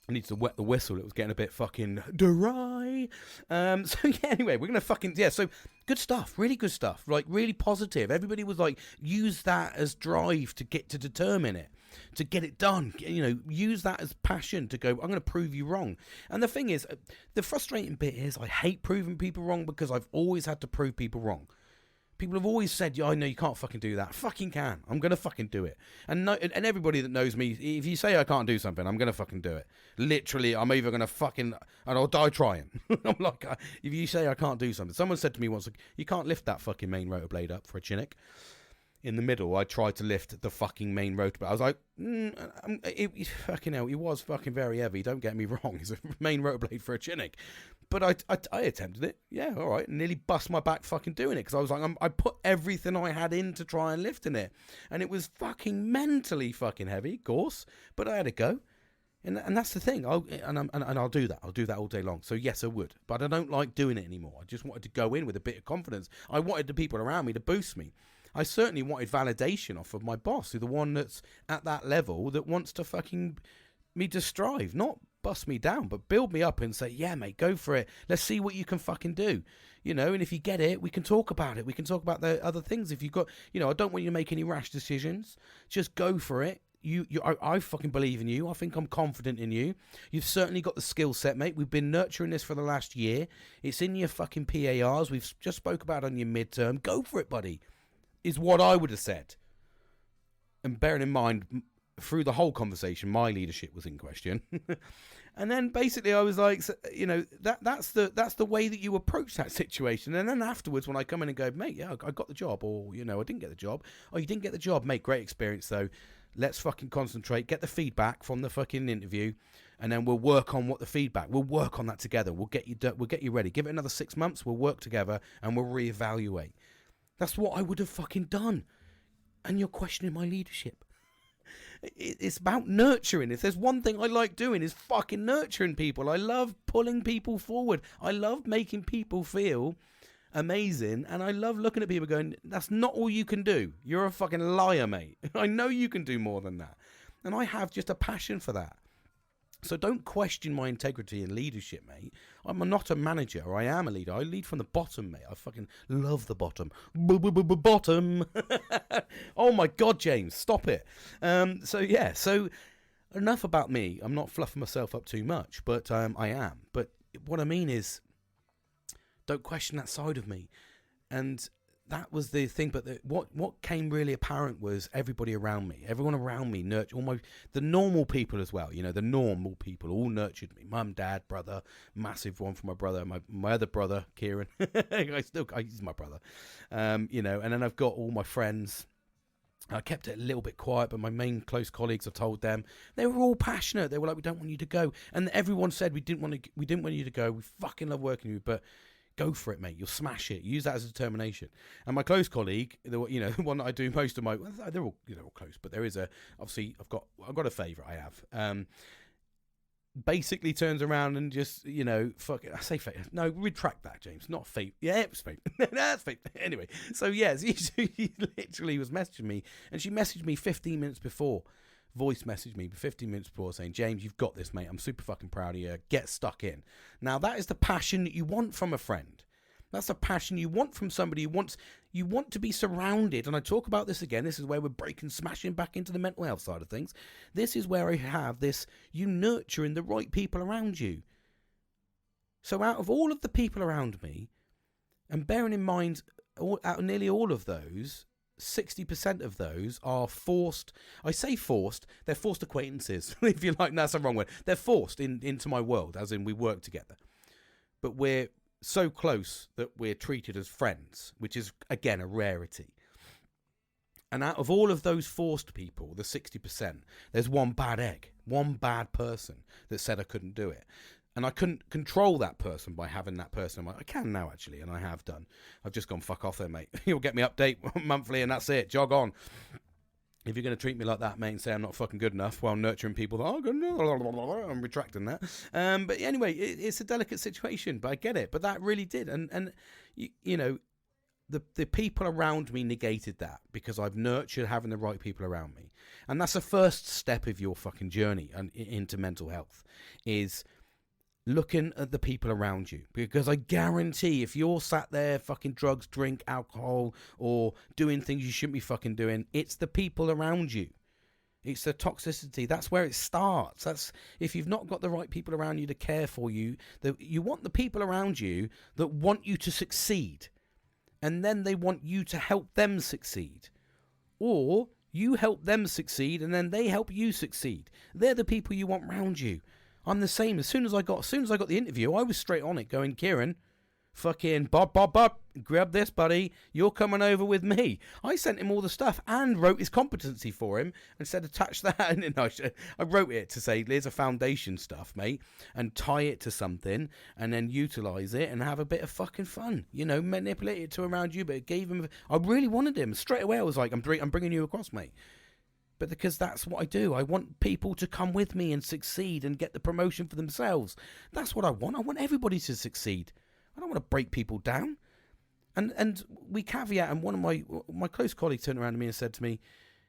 I need to wet the whistle. It was getting a bit fucking dry. So yeah, anyway, we're going to fucking... Yeah, so good stuff. Really good stuff. Like, really positive. Everybody was like, use that as drive to determine it. To get it done. You know, use that as passion to go, I'm going to prove you wrong. And the thing is, the frustrating bit is I hate proving people wrong because I've always had to prove people wrong. People have always said, "Yeah, I know you can't fucking do that." Fucking can. I'm gonna fucking do it. And no, and everybody that knows me, if you say I can't do something, I'm gonna fucking do it. Literally, I'm either gonna fucking, and I'll die trying. I'm like, if you say I can't do something, someone said to me once, you can't lift that fucking main rotor blade up for a Chinook. In the middle, I tried to lift the fucking main rotor blade. I was like, fucking hell, it was fucking very heavy. Don't get me wrong, it's a main rotor blade for a Chinook. But I attempted it. Yeah, all right. Nearly bust my back fucking doing it because I was like, I put everything I had in to try and lifting it. And it was fucking mentally fucking heavy, of course. But I had to go. And that's the thing. I'll do that. I'll do that all day long. So, yes, I would. But I don't like doing it anymore. I just wanted to go in with a bit of confidence. I wanted the people around me to boost me. I certainly wanted validation off of my boss, the one that's at that level that wants to fucking me to strive, not bust me down, but build me up and say, yeah, mate, go for it. Let's see what you can fucking do. You know, and if you get it, we can talk about it. We can talk about the other things. If you've got, you know, I don't want you to make any rash decisions. Just go for it. I fucking believe in you. I think I'm confident in you. You've certainly got the skill set, mate. We've been nurturing this for the last year. It's in your fucking PARs. We've just spoke about it on your midterm. Go for it, buddy, is what I would have said. And bearing in mind, through the whole conversation, my leadership was in question. And then basically I was like, you know, that's the way that you approach that situation. And then afterwards, when I come in and go, mate, yeah, I got the job, or, you know, I didn't get the job. Oh, you didn't get the job, mate, great experience though. Let's fucking concentrate, get the feedback from the fucking interview, and then we'll work on what the feedback. We'll work on that together. We'll get you ready. Give it another 6 months. We'll work together and we'll reevaluate. That's what I would have fucking done. And you're questioning my leadership. It's about nurturing. If there's one thing I like doing, is fucking nurturing people. I love pulling people forward. I love making people feel amazing, and I love looking at people going, that's not all you can do. You're a fucking liar, mate. I know you can do more than that. And I have just a passion for that. So don't question my integrity and leadership, mate. I'm not a manager. I am a leader. I lead from the bottom, mate. I fucking love the bottom. Bottom. Oh my God, James, stop it. So enough about me. I'm not fluffing myself up too much, but I am. But what I mean is, don't question that side of me. And that was the thing. But what came really apparent was everybody around me, everyone around me, nurtured the normal people as well. You know, the normal people all nurtured me. Mum, dad, brother, massive one for my brother, my other brother, Kieran. He's my brother. You know, and then I've got all my friends. I kept it a little bit quiet, but my main close colleagues, I told them, they were all passionate. They were like, we don't want you to go. And everyone said, we didn't want you to go. We fucking love working with you, but go for it, mate. You'll smash it. Use that as a determination. And my close colleague, the one that I do most of my, they're all close, but there is obviously I've got a favourite. I have. Basically turns around and just, fuck it. I say favourite. No, retract that, James. Not favourite. Yeah, it was favourite. That's favourite. Anyway, so yes, she literally was messaging me, and she messaged me 15 minutes before. Voice messaged me 15 minutes before saying, James, you've got this, mate. I'm super fucking proud of you. Get stuck in. Now, that is the passion that you want from a friend. That's the passion you want from somebody who wants, you want to be surrounded. And I talk about this again. This is where we're smashing back into the mental health side of things. This is where I have this, you nurturing the right people around you. So out of all of the people around me, and bearing in mind, out of nearly all of those, 60% of those are forced. I say forced, they're forced acquaintances. If you like, that's the wrong word. They're forced into my world, as in we work together. But we're so close that we're treated as friends, which is, again, a rarity. And out of all of those forced people, the 60%, there's one bad egg, one bad person that said I couldn't do it. And I couldn't control that person by having that person. I can now, actually, and I have done. I've just gone, fuck off there, mate. You'll get me update monthly, and that's it. Jog on. If you're going to treat me like that, mate, and say I'm not fucking good enough while nurturing people, I'm retracting that. But anyway, it's a delicate situation, but I get it. But that really did. And the people around me negated that because I've nurtured having the right people around me. And that's the first step of your fucking journey into mental health, is looking at the people around you. Because I guarantee if you're sat there fucking drugs, drink, alcohol, or doing things you shouldn't be fucking doing, it's the people around you. It's the toxicity. That's where it starts. That's if you've not got the right people around you to care for you. You want the people around you that want you to succeed. and then they want you to help them succeed. Or you help them succeed and then they help you succeed. They're the people you want round you. I'm the same. As soon as I got the interview, I was straight on it going, Kieran, fucking Bob, grab this, buddy. You're coming over with me. I sent him all the stuff and wrote his competency for him and said, attach that. And I wrote it to say, here's a foundation stuff, mate, and tie it to something and then utilize it and have a bit of fucking fun. You know, manipulate it to around you. But it gave him, I really wanted him. Straight away, I was like, I'm bringing you across, mate. But because that's what I do. I want people to come with me and succeed and get the promotion for themselves. That's what I want. I want everybody to succeed. I don't want to break people down. And we caveat, and one of my close colleagues turned around to me and said to me,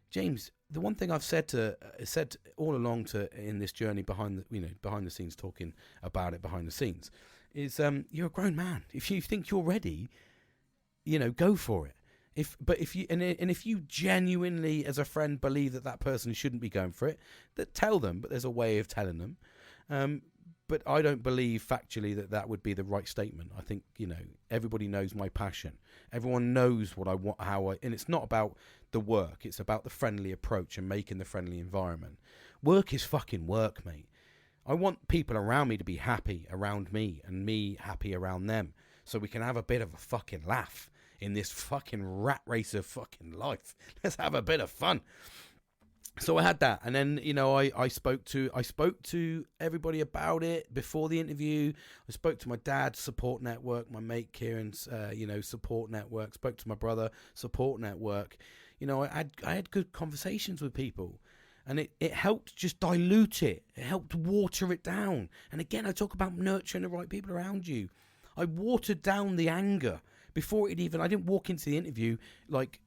James, the one thing I've said all along in this journey behind the scenes, talking about it behind the scenes, is you're a grown man. If you think you're ready, go for it. If you genuinely, as a friend, believe that person shouldn't be going for it, that tell them. But there's a way of telling them. But I don't believe factually that would be the right statement. I think, everybody knows my passion. Everyone knows what I want, and it's not about the work. It's about the friendly approach and making the friendly environment. Work is fucking work, mate. I want people around me to be happy around me and me happy around them, so we can have a bit of a fucking laugh in this fucking rat race of fucking life. Let's have a bit of fun. So I had that, and then I spoke to everybody about it before the interview. I spoke to my dad's support network, my mate Kieran's support network. Spoke to my brother support network. I had good conversations with people, and it helped just dilute it. It helped water it down. And again, I talk about nurturing the right people around you. I watered down the anger before I didn't walk into the interview like,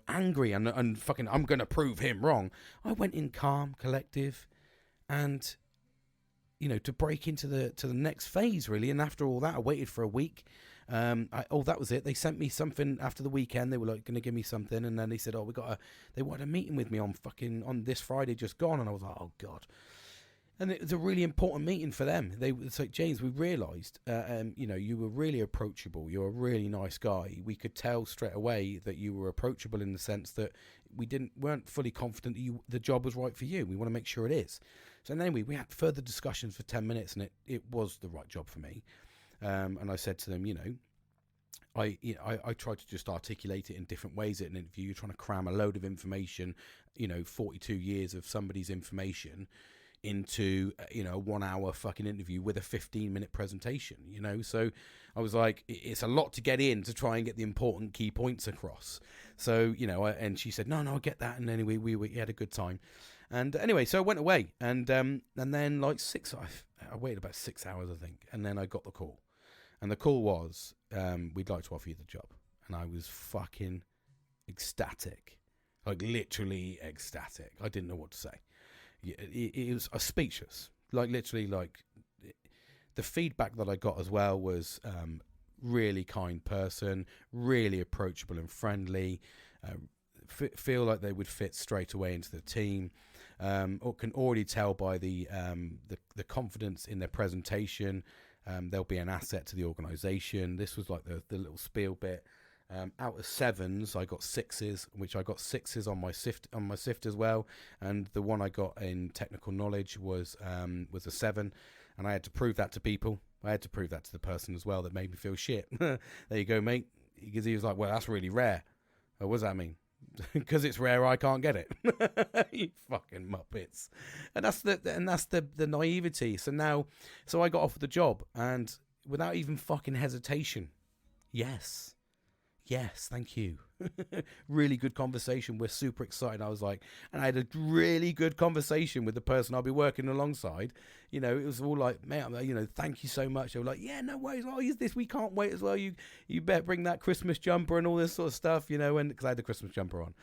angry and fucking, I'm going to prove him wrong. I went in calm, collective, and, to break into the next phase, really. And after all that, I waited for a week. That was it. They sent me something after the weekend. They were like going to give me something. And then they said, they wanted a meeting with me on this Friday just gone. And I was like, oh God. And it was a really important meeting for them. It's like, James, we realised, you were really approachable. You're a really nice guy. We could tell straight away that you were approachable in the sense that we weren't fully confident that the job was right for you. We want to make sure it is. So anyway, we had further discussions for 10 minutes, and it was the right job for me. And I said to them, I tried to just articulate it in different ways at an interview. You're trying to cram a load of information, 42 years of somebody's information into a 1 hour fucking interview with a 15-minute presentation, so I was like, it's a lot to get in to try and get the important key points across. So and she said, no, I get that. And anyway, we had a good time. And anyway, so I went away, and then like I waited about 6 hours, I think, and then I got the call, and the call was, we'd like to offer you the job. And I was fucking ecstatic, like literally ecstatic. I didn't know what to say. It was speechless. Like literally, like the feedback that I got as well was really kind person, really approachable and friendly. Feel like they would fit straight away into the team. Or can already tell by the confidence in their presentation. They'll be an asset to the organisation. This was like the little spiel bit. Out of 7s, I got 6s, which I got 6s on my sift as well, and the one I got in technical knowledge was a 7, and I had to prove that to people. I had to prove that to the person as well that made me feel shit. There you go, mate. Because he was like, well, that's really rare. Oh, what does that mean? Because it's rare, I can't get it. You fucking muppets. And that's the naivety. So I got offered the job, and without even fucking hesitation, yes, thank you. Really good conversation. We're super excited. I was like, and I had a really good conversation with the person I'll be working alongside. It was all like, mate, thank you so much. They were like, yeah, no worries. Oh, is this? We can't wait as well. You better bring that Christmas jumper and all this sort of stuff, and because I had the Christmas jumper on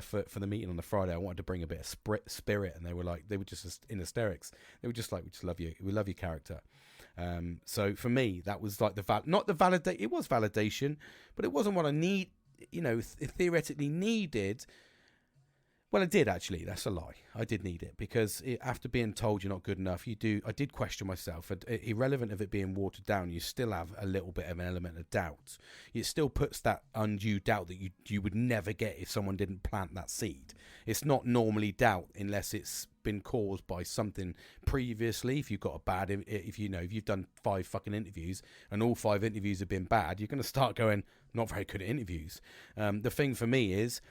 for the meeting on the Friday, I wanted to bring a bit of spirit, and they were just in hysterics. They were just like, we just love you. We love your character. So for me, that was like it was validation, but it wasn't what I theoretically needed. Well, I did actually. That's a lie. I did need it because after being told you're not good enough, you do. I did question myself. Irrelevant of it being watered down, you still have a little bit of an element of doubt. It still puts that undue doubt that you would never get if someone didn't plant that seed. It's not normally doubt unless it's been caused by something previously. If you've got a bad, if you've done 5 fucking interviews and all 5 interviews have been bad, you're going to start going, not very good at interviews. The thing for me is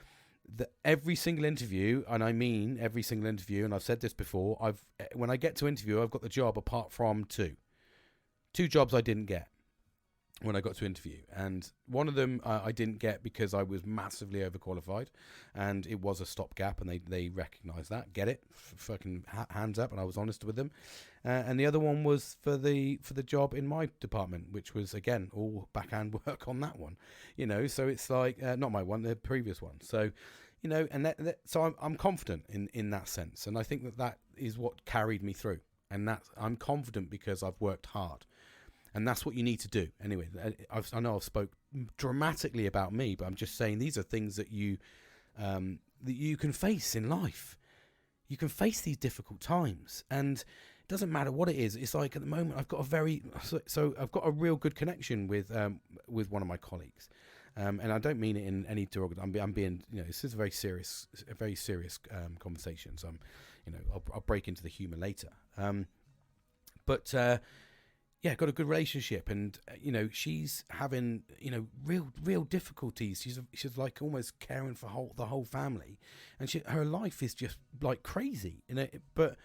that every single interview, and I mean every single interview, and I've said this before, when I get to interview, I've got the job apart from two jobs I didn't get when I got to interview, and one of them I didn't get because I was massively overqualified, and it was a stopgap, and they recognised that. Get it? Fucking hands up, and I was honest with them. And the other one was for the job in my department, which was again all backhand work on that one, So it's like not my one, the previous one. So, and so I'm confident in that sense, and I think that is what carried me through, and I'm confident because I've worked hard. And that's what you need to do. Anyway, I know I've spoke dramatically about me, but I'm just saying these are things that you can face in life. You can face these difficult times, and it doesn't matter what it is. It's like at the moment I've got I've got a real good connection with one of my colleagues, and I don't mean it in any derogatory. I'm being this is a very serious conversation. So I'll break into the humour later. But yeah, got a good relationship, and she's having real difficulties. She's like almost caring for the whole family, and her life is just like crazy, but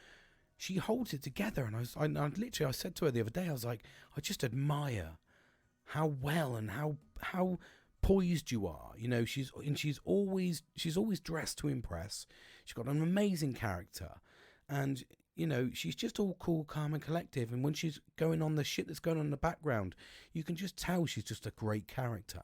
she holds it together. And I said to her the other day, I was like, I just admire how well and how poised you are. She's always dressed to impress. She's got an amazing character, and she's just all cool, calm and collective. And when she's going on the shit that's going on in the background, you can just tell she's just a great character.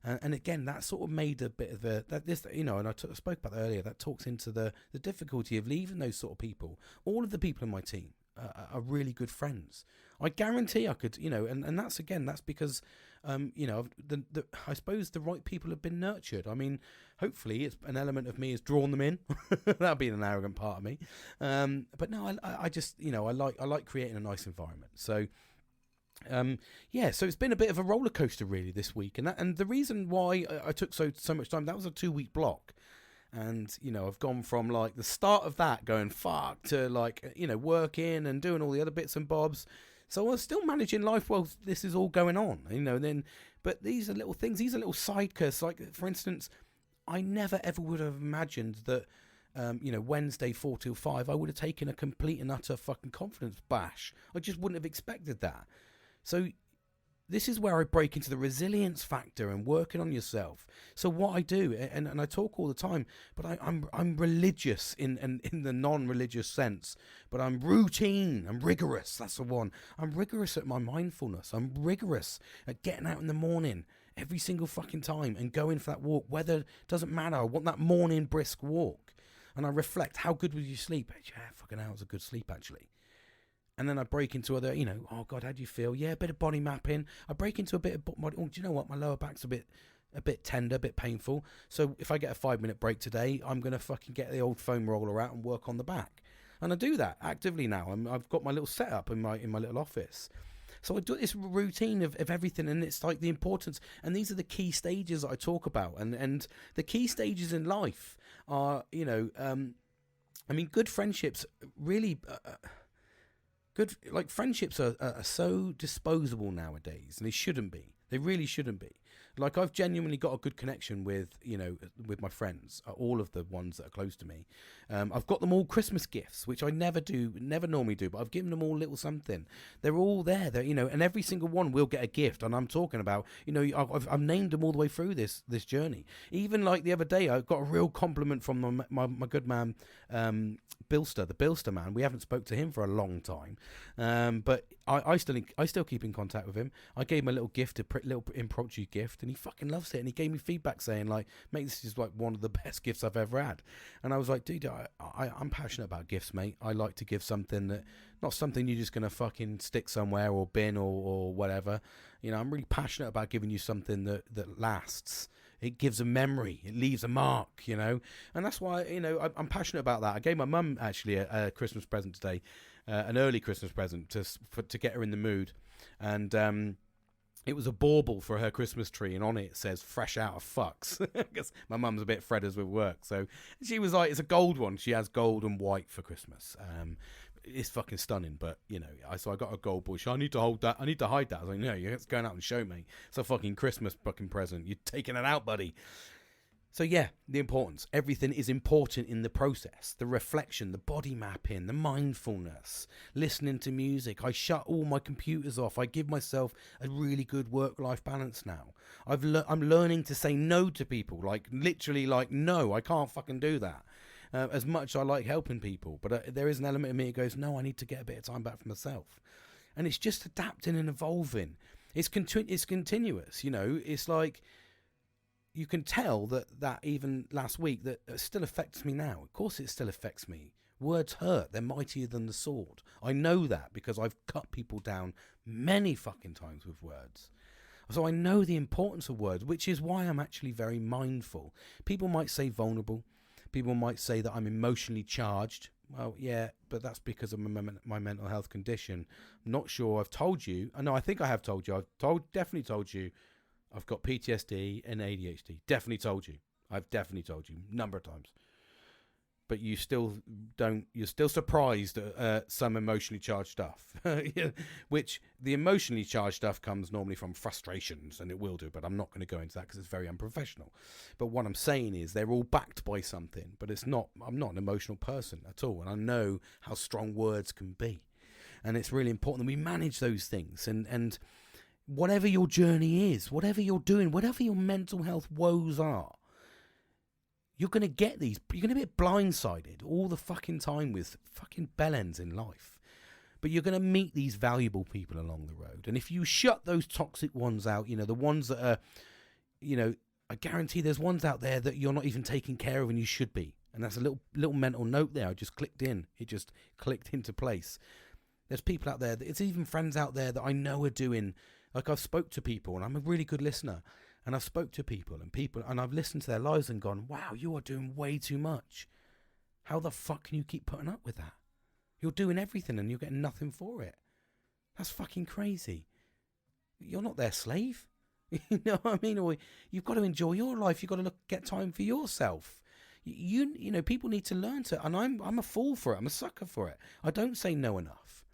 And again, that sort of made a bit of and I spoke about that earlier, that talks into the difficulty of leaving those sort of people. All of the people in my team are really good friends. I guarantee I could, and that's because, I suppose the right people have been nurtured. I mean, hopefully it's an element of me has drawn them in. That'd be an arrogant part of me. But no, I just, I like creating a nice environment. So, so it's been a bit of a roller coaster really this week. And the reason why I took so much time, that was a 2-week block. And, I've gone from like the start of that going fuck to like, working and doing all the other bits and bobs. So I was still managing life while this is all going on, but these are little things, these are little side quests. Like, for instance, I never ever would have imagined that, Wednesday 4 till 5, I would have taken a complete and utter fucking confidence bash. I just wouldn't have expected that. So this is where I break into the resilience factor and working on yourself. So what I do, and I talk all the time, but I'm religious in the non-religious sense, but I'm routine, I'm rigorous, that's the one. I'm rigorous at my mindfulness. I'm rigorous at getting out in the morning every single fucking time and going for that walk. Weather doesn't matter. I want that morning brisk walk. And I reflect, how good was your sleep? Yeah, fucking hell, it was a good sleep actually. And then I break into other, oh God, how do you feel? Yeah, a bit of body mapping. I break into a bit of body. Oh, do you know what? My lower back's a bit tender, a bit painful. So if I get a 5-minute break today, I'm going to fucking get the old foam roller out and work on the back. And I do that actively now. I've got my little setup in my little office. So I do this routine of everything, and it's like the importance. And these are the key stages that I talk about. And the key stages in life are, good friendships really... friendships are so disposable nowadays, and they shouldn't be. They really shouldn't be. Like, I've genuinely got a good connection with my friends, all of the ones that are close to me. I've got them all Christmas gifts, which I never normally do, but I've given them all a little something. They're all there, and every single one will get a gift. And I'm talking about, I've named them all the way through this journey. Even like the other day, I got a real compliment from my good man, Bilster, the Bilster man. We haven't spoke to him for a long time, but I still keep in contact with him. I gave him a little gift, a little impromptu gift, and he fucking loves it. And he gave me feedback saying, like, mate, this is like one of the best gifts I've ever had. And I was like, dude, I'm passionate about gifts, mate. I like to give something that, not something you're just gonna fucking stick somewhere or bin or whatever. I'm really passionate about giving you something that lasts. It gives a memory. It leaves a mark, you know. And that's why, you know, I'm passionate about that. I gave my mum actually a Christmas present today, an early Christmas present to get her in the mood. And it was a bauble for her Christmas tree, and on it says "fresh out of fucks" because my mum's a bit fredders with work. So she was like, "It's a gold one." She has gold and white for Christmas. It's fucking stunning, but you know, so I got a gold bush. I need to hold that. I need to hide that. I was like, no, you're going out and show me. It's a fucking Christmas fucking present. You're taking it out, buddy. So yeah, the importance. Everything is important in the process. The reflection, the body mapping, the mindfulness, listening to music. I shut all my computers off. I give myself a really good work-life balance now. I'm learning to say no to people. Like literally, like no, I can't fucking do that. As much as I like helping people, but there is an element of me that goes, no, I need to get a bit of time back for myself. And it's just adapting and evolving. It's continuous, you know. It's like you can tell that even last week that it still affects me now. Of course it still affects me. Words hurt. They're mightier than the sword. I know that because I've cut people down many fucking times with words. So I know the importance of words, which is why I'm actually very mindful. People might say vulnerable. People might say that I'm emotionally charged. Well, yeah, but that's because of my mental health condition. I'm not sure I've told you. No, I think I have told you. Definitely told you I've got PTSD and ADHD. Definitely told you. I've definitely told you a number of times. But you still don't. You're still surprised at some emotionally charged stuff, which the emotionally charged stuff comes normally from frustrations, and it will do. But I'm not going to go into that because it's very unprofessional. But what I'm saying is they're all backed by something. But it's not. I'm not an emotional person at all, and I know how strong words can be, and it's really important that we manage those things. And whatever your journey is, whatever you're doing, whatever your mental health woes are. You're going to get these. You're going to be blindsided all the fucking time with fucking bellends in life. But you're going to meet these valuable people along the road. And if you shut those toxic ones out, you know, the ones that are, you know, I guarantee there's ones out there that you're not even taking care of and you should be. And that's a little mental note there. I just clicked in. It just clicked into place. There's people out there. It's even friends out there that I know are doing. Like I've spoke to people and I'm a really good listener. And I've spoke to people and I've listened to their lives and gone, wow, you are doing way too much. How the fuck can you keep putting up with that? You're doing everything and you're getting nothing for it. That's fucking crazy. You're not their slave. You know what I mean? Or you've got to enjoy your life. You've got to get time for yourself. You know, people need to learn to, and I'm a fool for it. I'm a sucker for it. I don't say no enough.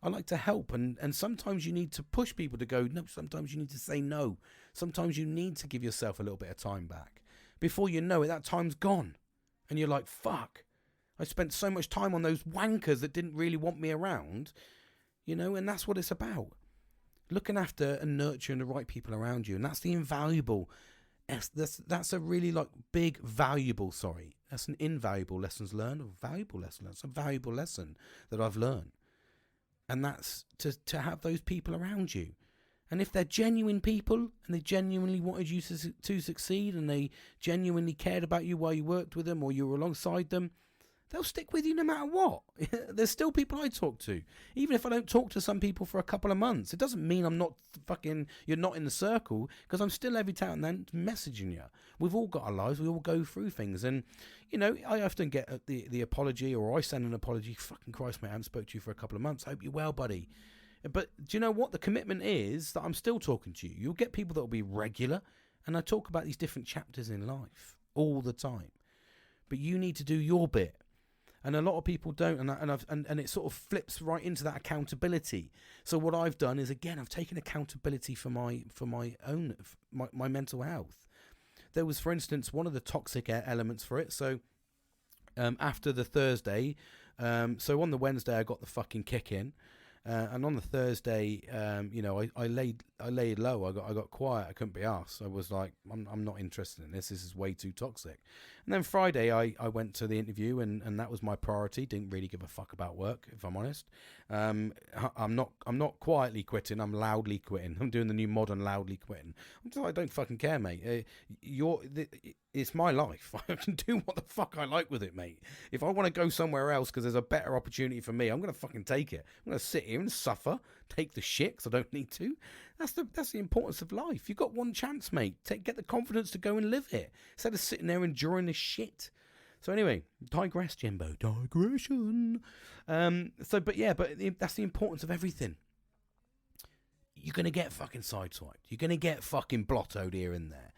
I like to help, and sometimes you need to push people to go, no, sometimes you need to say no. Sometimes you need to give yourself a little bit of time back. Before you know it, that time's gone. And you're like, fuck, I spent so much time on those wankers that didn't really want me around, you know, and that's what it's about. Looking after and nurturing the right people around you, and that's the invaluable. That's a really like big, valuable, that's an invaluable lessons learned, or valuable lesson. That's a valuable lesson that I've learned. And that's to have those people around you. And if they're genuine people and they genuinely wanted you to succeed and they genuinely cared about you while you worked with them or you were alongside them, they'll stick with you no matter what. There's still people I talk to. Even if I don't talk to some people for a couple of months, it doesn't mean I'm not you're not in the circle, because I'm still every time and then messaging you. We've all got our lives. We all go through things. And, you know, I often get the apology, or I send an apology. Fucking Christ, mate, I haven't spoke to you for a couple of months. I hope you're well, buddy. But do you know what? The commitment is that I'm still talking to you. You'll get people that will be regular. And I talk about these different chapters in life all the time. But you need to do your bit. And a lot of people don't, and it sort of flips right into that accountability. So what I've done is, again, I've taken accountability for my own my mental health. There was, for instance, one of the toxic elements for it. So after the Thursday, so on the Wednesday I got the fucking kick in, and on the Thursday, you know, I laid low. I got quiet. I couldn't be arsed. I was like, I'm not interested in this. This is way too toxic. And then Friday, I went to the interview, and that was my priority. Didn't really give a fuck about work, if I'm honest. I'm not quietly quitting. I'm loudly quitting. I'm doing the new modern loudly quitting. I don't fucking care, mate. It's my life. I can do what the fuck I like with it, mate. If I want to go somewhere else because there's a better opportunity for me, I'm going to fucking take it. I'm going to sit here here and suffer, take the shit 'cause I don't need to. That's the importance of life. You've got one chance, mate. Get the confidence to go and live it instead of sitting there enduring this shit. So anyway, digress, Jimbo. Digression. But that's the importance of everything. You're going to get fucking sideswiped. You're going to get fucking blottoed here and there.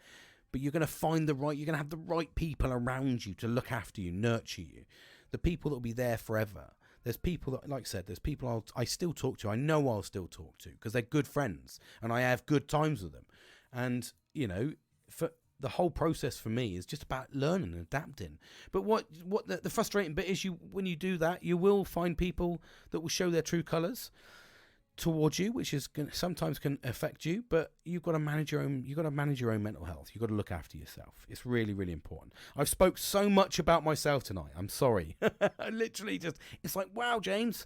But you're going to you're going to have the right people around you to look after you, nurture you. The people that will be there forever. There's people that, like I said, there's people I still talk to. I know I'll still talk to because they're good friends and I have good times with them. And, you know, for the whole process for me is just about learning and adapting. But what the frustrating bit is, when you do that, you will find people that will show their true colours towards you, which is sometimes can affect you, but you've got to manage your own. You've got to manage your own mental health. You've got to look after yourself. It's really, really important. I've spoke so much about myself tonight. I'm sorry. I literally it's like, wow, James,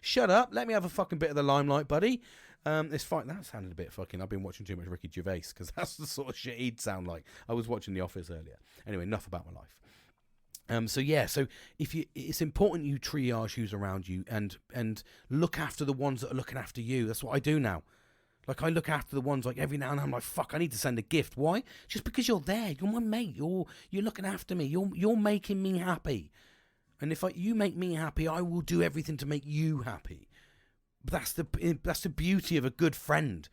shut up. Let me have a fucking bit of the limelight, buddy. It's fine. That sounded a bit fucking. I've been watching too much Ricky Gervais because that's the sort of shit he'd sound like. I was watching The Office earlier. Anyway, enough about my life. So it's important you triage who's around you and look after the ones that are looking after you. That's what I do now. Like, I look after the ones, like, every now and then I'm like, fuck, I need to send a gift. Why? Just because you're there. You're my mate. You're looking after me. You're making me happy. And if you make me happy, I will do everything to make you happy. That's the beauty of a good friend.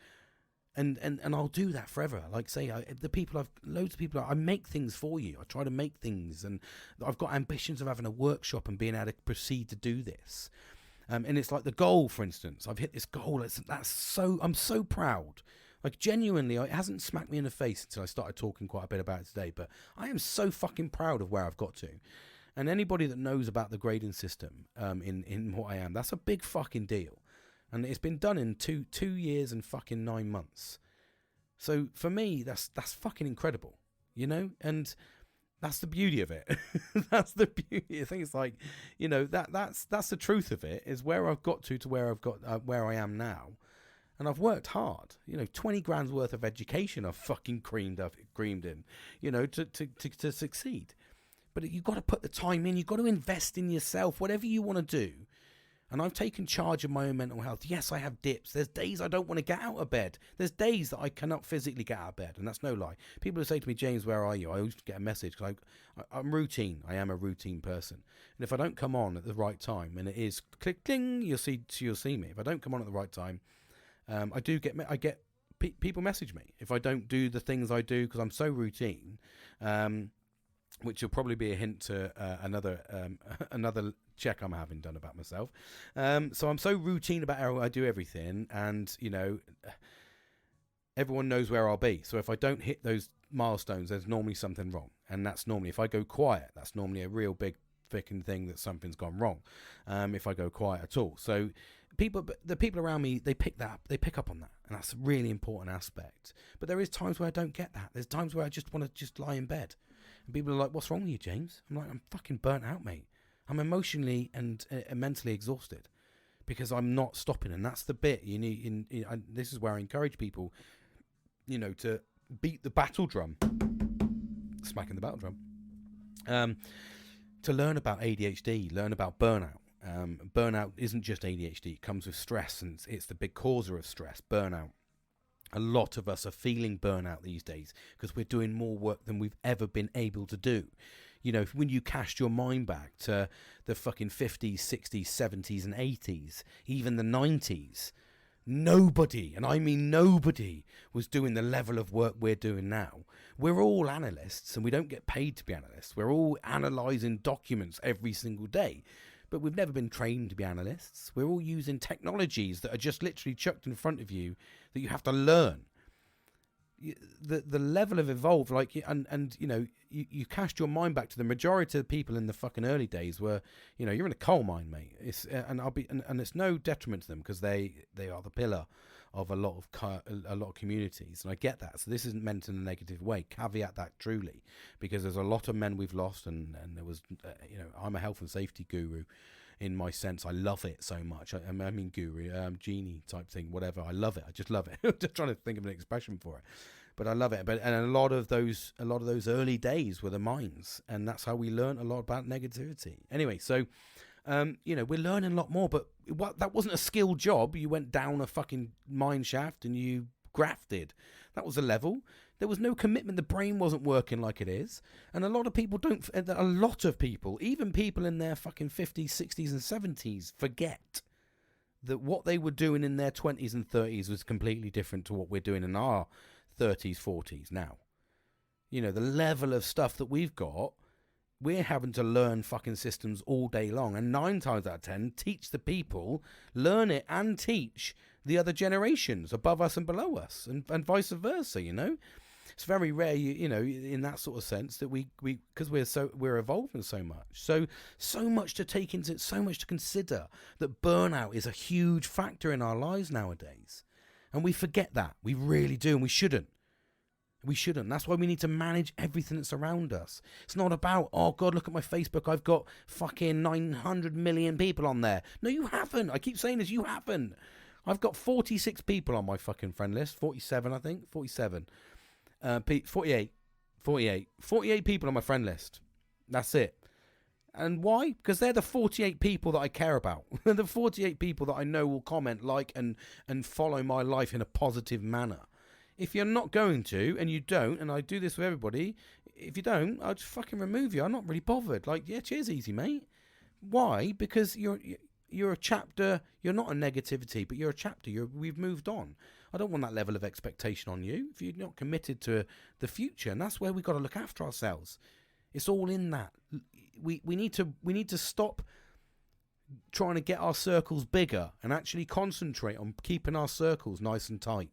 And I'll do that forever. Like, say, loads of people, I make things for you. I try to make things, and I've got ambitions of having a workshop and being able to proceed to do this. And it's like the goal, for instance. I've hit this goal. I'm so proud. Like, genuinely, it hasn't smacked me in the face until I started talking quite a bit about it today. But I am so fucking proud of where I've got to. And anybody that knows about the grading system in what I am, that's a big fucking deal. And it's been done in 2 years and fucking 9 months. So for me, that's fucking incredible, you know? And that's the beauty of it. That's the beauty. I think it's like, you know, that's the truth of it, is where I've got to where I've got, where I am now. And I've worked hard, you know, 20 grand's worth of education I've fucking creamed in, you know, to succeed. But you've got to put the time in. You've got to invest in yourself, whatever you want to do. And I've taken charge of my own mental health. Yes, I have dips. There's days I don't want to get out of bed. There's days that I cannot physically get out of bed. And that's no lie. People who say to me, James, where are you? I always get a message. I'm routine. I am a routine person. And if I don't come on at the right time, and it is click, cling, you'll see me. If I don't come on at the right time, people message me. If I don't do the things I do, because I'm so routine, which will probably be a hint to another check I'm having done about myself. So I'm so routine about how I do everything, and, you know, everyone knows where I'll be. So if I don't hit those milestones, there's normally something wrong. And that's normally, if I go quiet, that's normally a real big freaking thing that something's gone wrong. If I go quiet at all. So the people around me, they pick up on that. And that's a really important aspect. But there is times where I don't get that. There's times where I just want to just lie in bed. And people are like, what's wrong with you, James? I'm like, I'm fucking burnt out, mate. I'm emotionally and mentally exhausted because I'm not stopping. And that's the bit you need. This is where I encourage people, you know, to beat the battle drum, smacking the battle drum, to learn about ADHD, learn about burnout. Burnout isn't just ADHD. It comes with stress, and it's the big causer of stress, burnout. A lot of us are feeling burnout these days because we're doing more work than we've ever been able to do. You know, when you cast your mind back to the fucking 50s, 60s, 70s and 80s, even the 90s, nobody, and I mean nobody, was doing the level of work we're doing now. We're all analysts, and we don't get paid to be analysts. We're all analysing documents every single day. But we've never been trained to be analysts. We're all using technologies that are just literally chucked in front of you that you have to learn. The level of evolved, like, and you know, you cast your mind back to the majority of the people in the fucking early days were, you know, you're in a coal mine, mate. It's and it's no detriment to them because they are the pillar of a lot of communities, and I get that. So this isn't meant in a negative way. Caveat that truly, because there's a lot of men we've lost, and there was, you know, I'm a health and safety guru. In my sense, I love it so much. I mean, guru, genie type thing, whatever. I love it. I just love it. I'm just trying to think of an expression for it, but I love it. And a lot of those early days were the mines, and that's how we learned a lot about negativity. Anyway, so We're learning a lot more, but that wasn't a skilled job. You went down a fucking mine shaft and you grafted. That was a level. There was no commitment. The brain wasn't working like it is. And a lot of people even people in their fucking 50s, 60s and 70s forget that what they were doing in their 20s and 30s was completely different to what we're doing in our 30s, 40s now. The level of stuff that we've got, we're having to learn fucking systems all day long. And 9 times out of 10, teach the people, learn it and teach the other generations above us and below us, and vice versa, It's very rare, in that sort of sense, that we because we're evolving so much. So much to take into, so much to consider, that burnout is a huge factor in our lives nowadays. And we forget that. We really do, and we shouldn't. We shouldn't. That's why we need to manage everything that's around us. It's not about, oh God, look at my Facebook, I've got fucking 900 million people on there. No, you haven't. I keep saying this, you haven't. I've got 46 people on my fucking friend list. 47, I think. 47. 48 people on my friend list. That's it. And why? Because they're the 48 people that I care about. The 48 people that I know will comment, like, and follow my life in a positive manner. If you're not going to, and you don't, and I do this with everybody, if you don't, I'll just fucking remove you. I'm not really bothered. Like, yeah, cheers, easy, mate. Why? Because you're a chapter. You're not a negativity, but you're a chapter. We've moved on. I don't want that level of expectation on you if you're not committed to the future, and that's where we've got to look after ourselves. It's all in that. We need to stop trying to get our circles bigger and actually concentrate on keeping our circles nice and tight.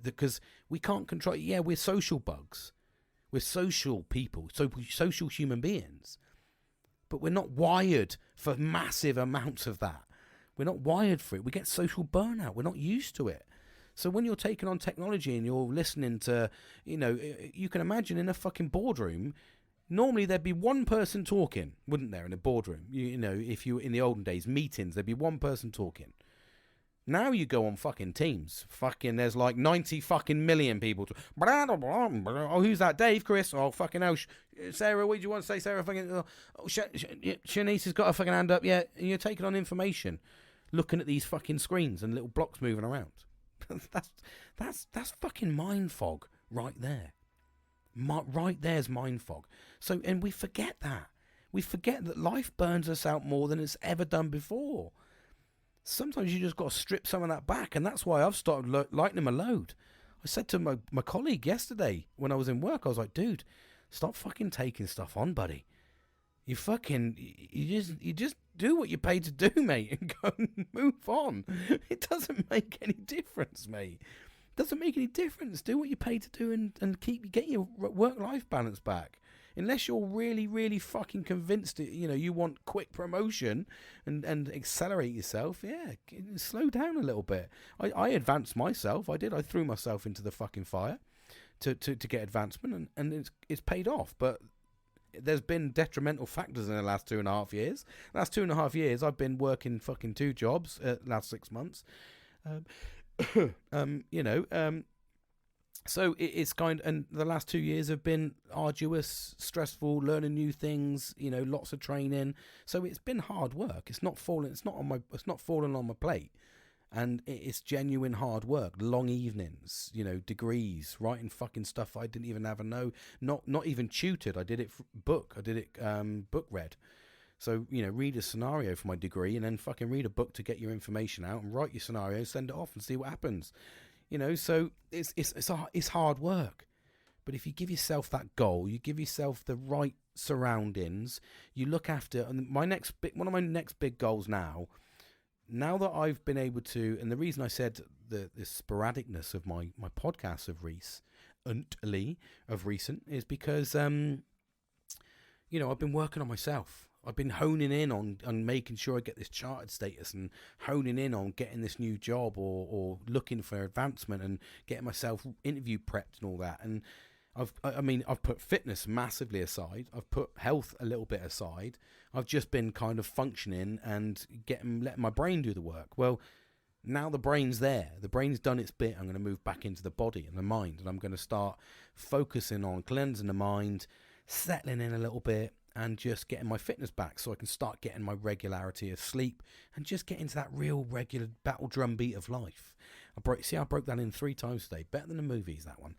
Because we can't control. Yeah, we're social bugs. We're social people, social human beings. But we're not wired for massive amounts of that. We're not wired for it. We get social burnout. We're not used to it. So when you're taking on technology and you're listening to, you can imagine in a fucking boardroom, normally there'd be one person talking, wouldn't there, in a boardroom? If you in the olden days, meetings, there'd be one person talking. Now you go on fucking Teams. Fucking, there's like 90 fucking million people. Oh, who's that? Dave, Chris? Oh, fucking hell. Sarah, what do you want to say, Sarah? Fucking, Shanice has got her fucking hand up. Yeah, and you're taking on information, looking at these fucking screens and little blocks moving around. that's fucking mind fog right there. Right there's mind fog. So, and we forget that. We forget that life burns us out more than it's ever done before. Sometimes you just got to strip some of that back, and that's why I've started lightening my load. I said to my colleague yesterday when I was in work, I was like, dude, stop fucking taking stuff on, buddy. You just do what you're paid to do, mate, and go and move on. It doesn't make any difference, mate. It doesn't make any difference. Do what you're paid to do and get your work-life balance back. Unless you're really, really fucking convinced that, you want quick promotion and accelerate yourself, yeah, slow down a little bit. I advanced myself. I did. I threw myself into the fucking fire to get advancement, and it's paid off. But there's been detrimental factors in the last 2.5 years. Last 2.5 years, I've been working fucking 2 jobs. Last 6 months, So it's and the last 2 years have been arduous, stressful, learning new things, lots of training. So it's been hard work. It's not falling on my plate. And it's genuine hard work, long evenings, degrees, writing fucking stuff I didn't even have a know, not even tutored. I did it book read. So, read a scenario for my degree and then fucking read a book to get your information out and write your scenario, send it off and see what happens. So it's hard work. But if you give yourself that goal, you give yourself the right surroundings, you look after, and one of my next big goals now that I've been able to, and the reason I said the sporadicness of my podcasts of recent is because, I've been working on myself. I've been honing in on making sure I get this chartered status and honing in on getting this new job or looking for advancement and getting myself interview prepped and all that. And I've put fitness massively aside. I've put health a little bit aside. I've just been kind of functioning and letting my brain do the work. Well, now the brain's there. The brain's done its bit. I'm going to move back into the body and the mind, and I'm going to start focusing on cleansing the mind, settling in a little bit, and just getting my fitness back so I can start getting my regularity of sleep and just get into that real regular battle drum beat of life. I broke that in 3 times today. Better than the movies, that one.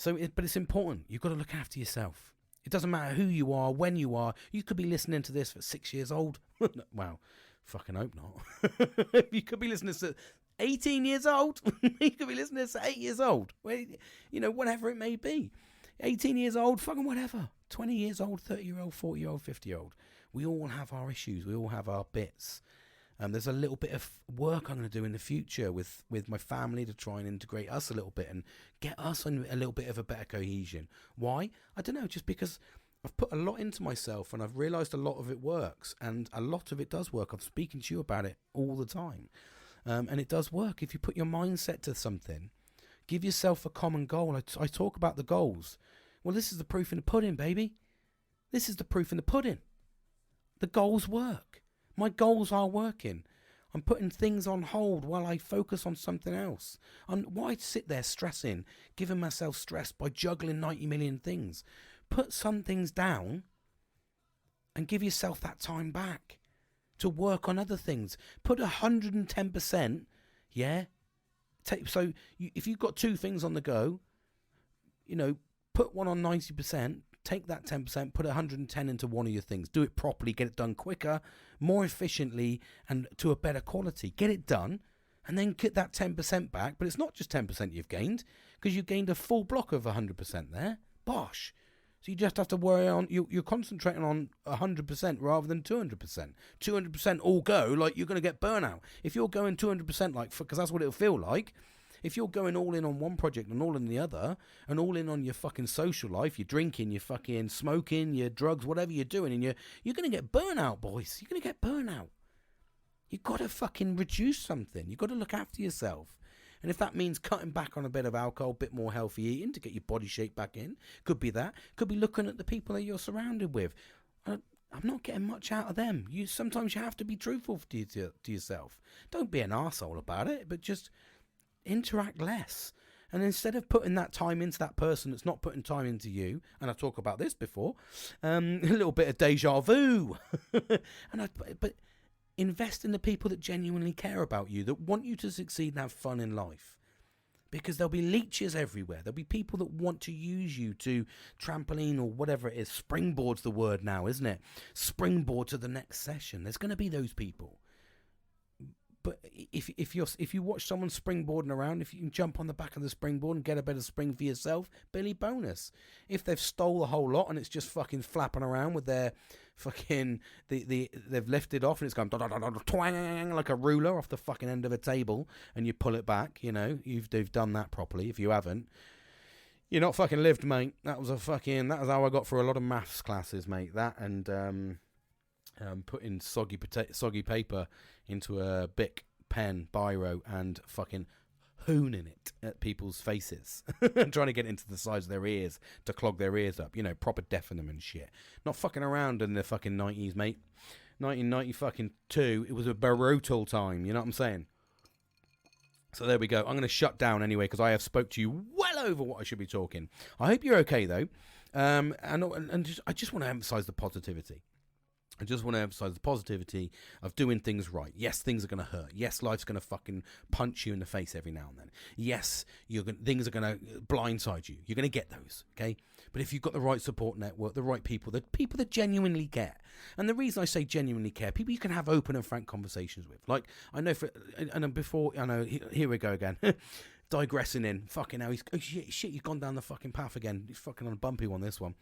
But it's important. You've got to look after yourself. It doesn't matter who you are, when you are. You could be listening to this at 6 years old. Wow, fucking hope not. You could be listening to 18 years old. You could be listening to 8 years old. Whatever it may be. 18 years old, fucking whatever. 20 years old, 30-year-old, 40-year-old, 50-year-old. We all have our issues. We all have our bits. There's a little bit of work I'm going to do in the future with my family to try and integrate us a little bit and get us on a little bit of a better cohesion. Why? I don't know, just because I've put a lot into myself and I've realised a lot of it works, and a lot of it does work. I'm speaking to you about it all the time. And it does work. If you put your mindset to something, give yourself a common goal. I talk about the goals. Well, this is the proof in the pudding, baby. This is the proof in the pudding. The goals work. My goals are working. I'm putting things on hold while I focus on something else. Why sit there stressing, giving myself stress by juggling 90 million things? Put some things down and give yourself that time back to work on other things. Put 110%, yeah? If you've got 2 things on the go, put one on 90%. Take that 10%, put 110 into one of your things. Do it properly, get it done quicker, more efficiently, and to a better quality. Get it done, and then get that 10% back. But it's not just 10% you've gained, because you gained a full block of 100% there. Bosh. So you just have to worry on, you're concentrating on 100% rather than 200%. 200% all go, like you're going to get burnout. If you're going 200%, because that's what it'll feel like. If you're going all in on one project and all in the other, and all in on your fucking social life, your drinking, your fucking smoking, your drugs, whatever you're doing, and you're going to get burnout, boys. You're going to get burnout. You've got to fucking reduce something. You've got to look after yourself. And if that means cutting back on a bit of alcohol, a bit more healthy eating to get your body shape back in, could be that. Could be looking at the people that you're surrounded with. I'm not getting much out of them. Sometimes you have to be truthful to yourself. Don't be an arsehole about it, but just interact less. And instead of putting that time into that person that's not putting time into you, and I talked about this before, a little bit of deja vu. But invest in the people that genuinely care about you, that want you to succeed and have fun in life. Because there'll be leeches everywhere. There'll be people that want to use you to trampoline or whatever it is. Springboard's the word now, isn't it? Springboard to the next session. There's going to be those people. But if you watch someone springboarding around, if you can jump on the back of the springboard and get a better spring for yourself, Billy bonus. If they've stole the whole lot and it's just fucking flapping around with their fucking they've lifted off and it's going twang like a ruler off the fucking end of a table, and you pull it back, they've done that properly. If you haven't, you're not fucking lived, mate. That was how I got through a lot of maths classes, mate. That and putting soggy paper into a Bic pen, biro, and fucking hooning it at people's faces, trying to get into the sides of their ears to clog their ears up, proper deafen them and shit. Not fucking around in the fucking 90s, mate. 1992, it was a brutal time, you know what I'm saying? So there we go. I'm going to shut down anyway, because I have spoke to you well over what I should be talking. I hope you're okay, though. I just want to emphasise the positivity. I just want to emphasize the positivity of doing things right. Yes, things are going to hurt. Yes, life's going to fucking punch you in the face every now and then. Yes, things are going to blindside you. You're going to get those, okay? But if you've got the right support network, the right people, the people that genuinely care. And the reason I say genuinely care, people you can have open and frank conversations with. Like, here we go again. Digressing in. Fucking hell, shit, you've gone down the fucking path again. He's fucking on a bumpy one, this one.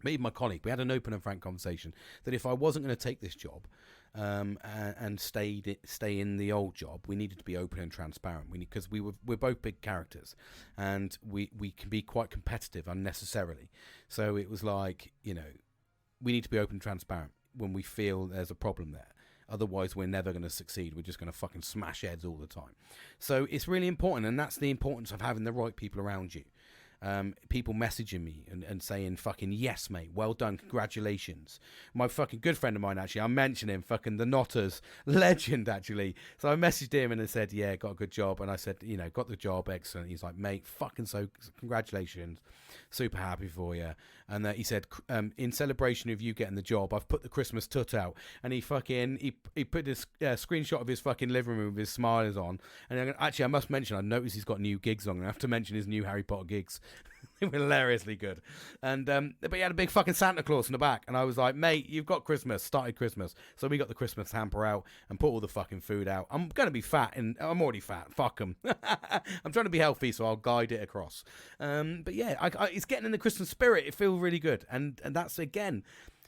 Me and my colleague, we had an open and frank conversation that if I wasn't going to take this job and stay in the old job, we needed to be open and transparent. Because we're both big characters, and we can be quite competitive unnecessarily. So it was like, we need to be open and transparent when we feel there's a problem there. Otherwise, we're never going to succeed. We're just going to fucking smash heads all the time. So it's really important, and that's the importance of having the right people around you. people messaging me and saying fucking yes, mate, well done, congratulations. My fucking good friend of mine, actually, I'm mentioning fucking the Notters legend, actually. So I messaged him and I said, yeah, got a good job. And I said, you know, got the job, excellent. He's like, mate, fucking so congratulations, super happy for you. And he said, in celebration of you getting the job, I've put the Christmas tut out. And he put this screenshot of his fucking living room with his smilers on. And actually, I must mention, I noticed he's got new gigs on. I have to mention his new Harry Potter gigs. They were hilariously good. And but he had a big fucking Santa Claus in the back. And I was like, mate, you've got Christmas, started Christmas. So we got the Christmas hamper out and put all the fucking food out. I'm going to be fat, and I'm already fat. Fuck them. I'm trying to be healthy, so I'll guide it across. But yeah, it's getting in the Christmas spirit. It feels really good. And that's, again,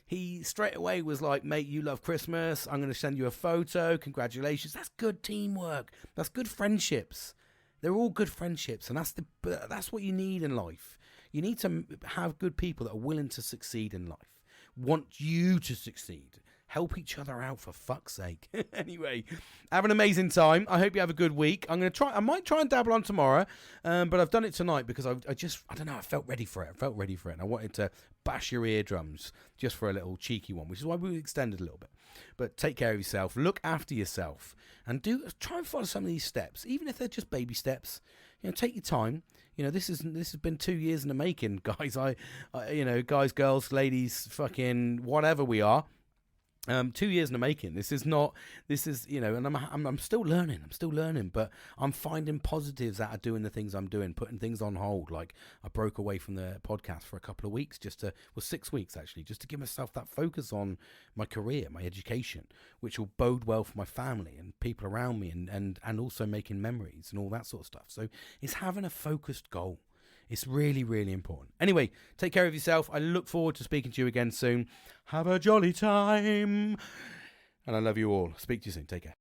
he straight away was like, mate, you love Christmas. I'm going to send you a photo. Congratulations. That's good teamwork. That's good friendships. They're all good friendships, and that's what you need in life. You need to have good people that are willing to succeed in life, want you to succeed, help each other out, for fuck's sake. Anyway, have an amazing time. I hope you have a good week. I might try and dabble on tomorrow, but I've done it tonight because I don't know, I felt ready for it. And I wanted to bash your eardrums just for a little cheeky one, which is why we extended a little bit. But take care of yourself, look after yourself, and try and follow some of these steps, even if they're just baby steps. You know, take your time. You know, this has been 2 years in the making, guys. Guys, girls, ladies, fucking whatever we are. 2 years in the making. This is, you know, and I'm still learning, but I'm finding positives out of doing the things I'm doing, putting things on hold. Like, I broke away from the podcast for a couple of weeks, 6 weeks actually, just to give myself that focus on my career, my education, which will bode well for my family and people around me, and also making memories and all that sort of stuff. So it's having a focused goal. It's really, really important. Anyway, take care of yourself. I look forward to speaking to you again soon. Have a jolly time. And I love you all. Speak to you soon. Take care.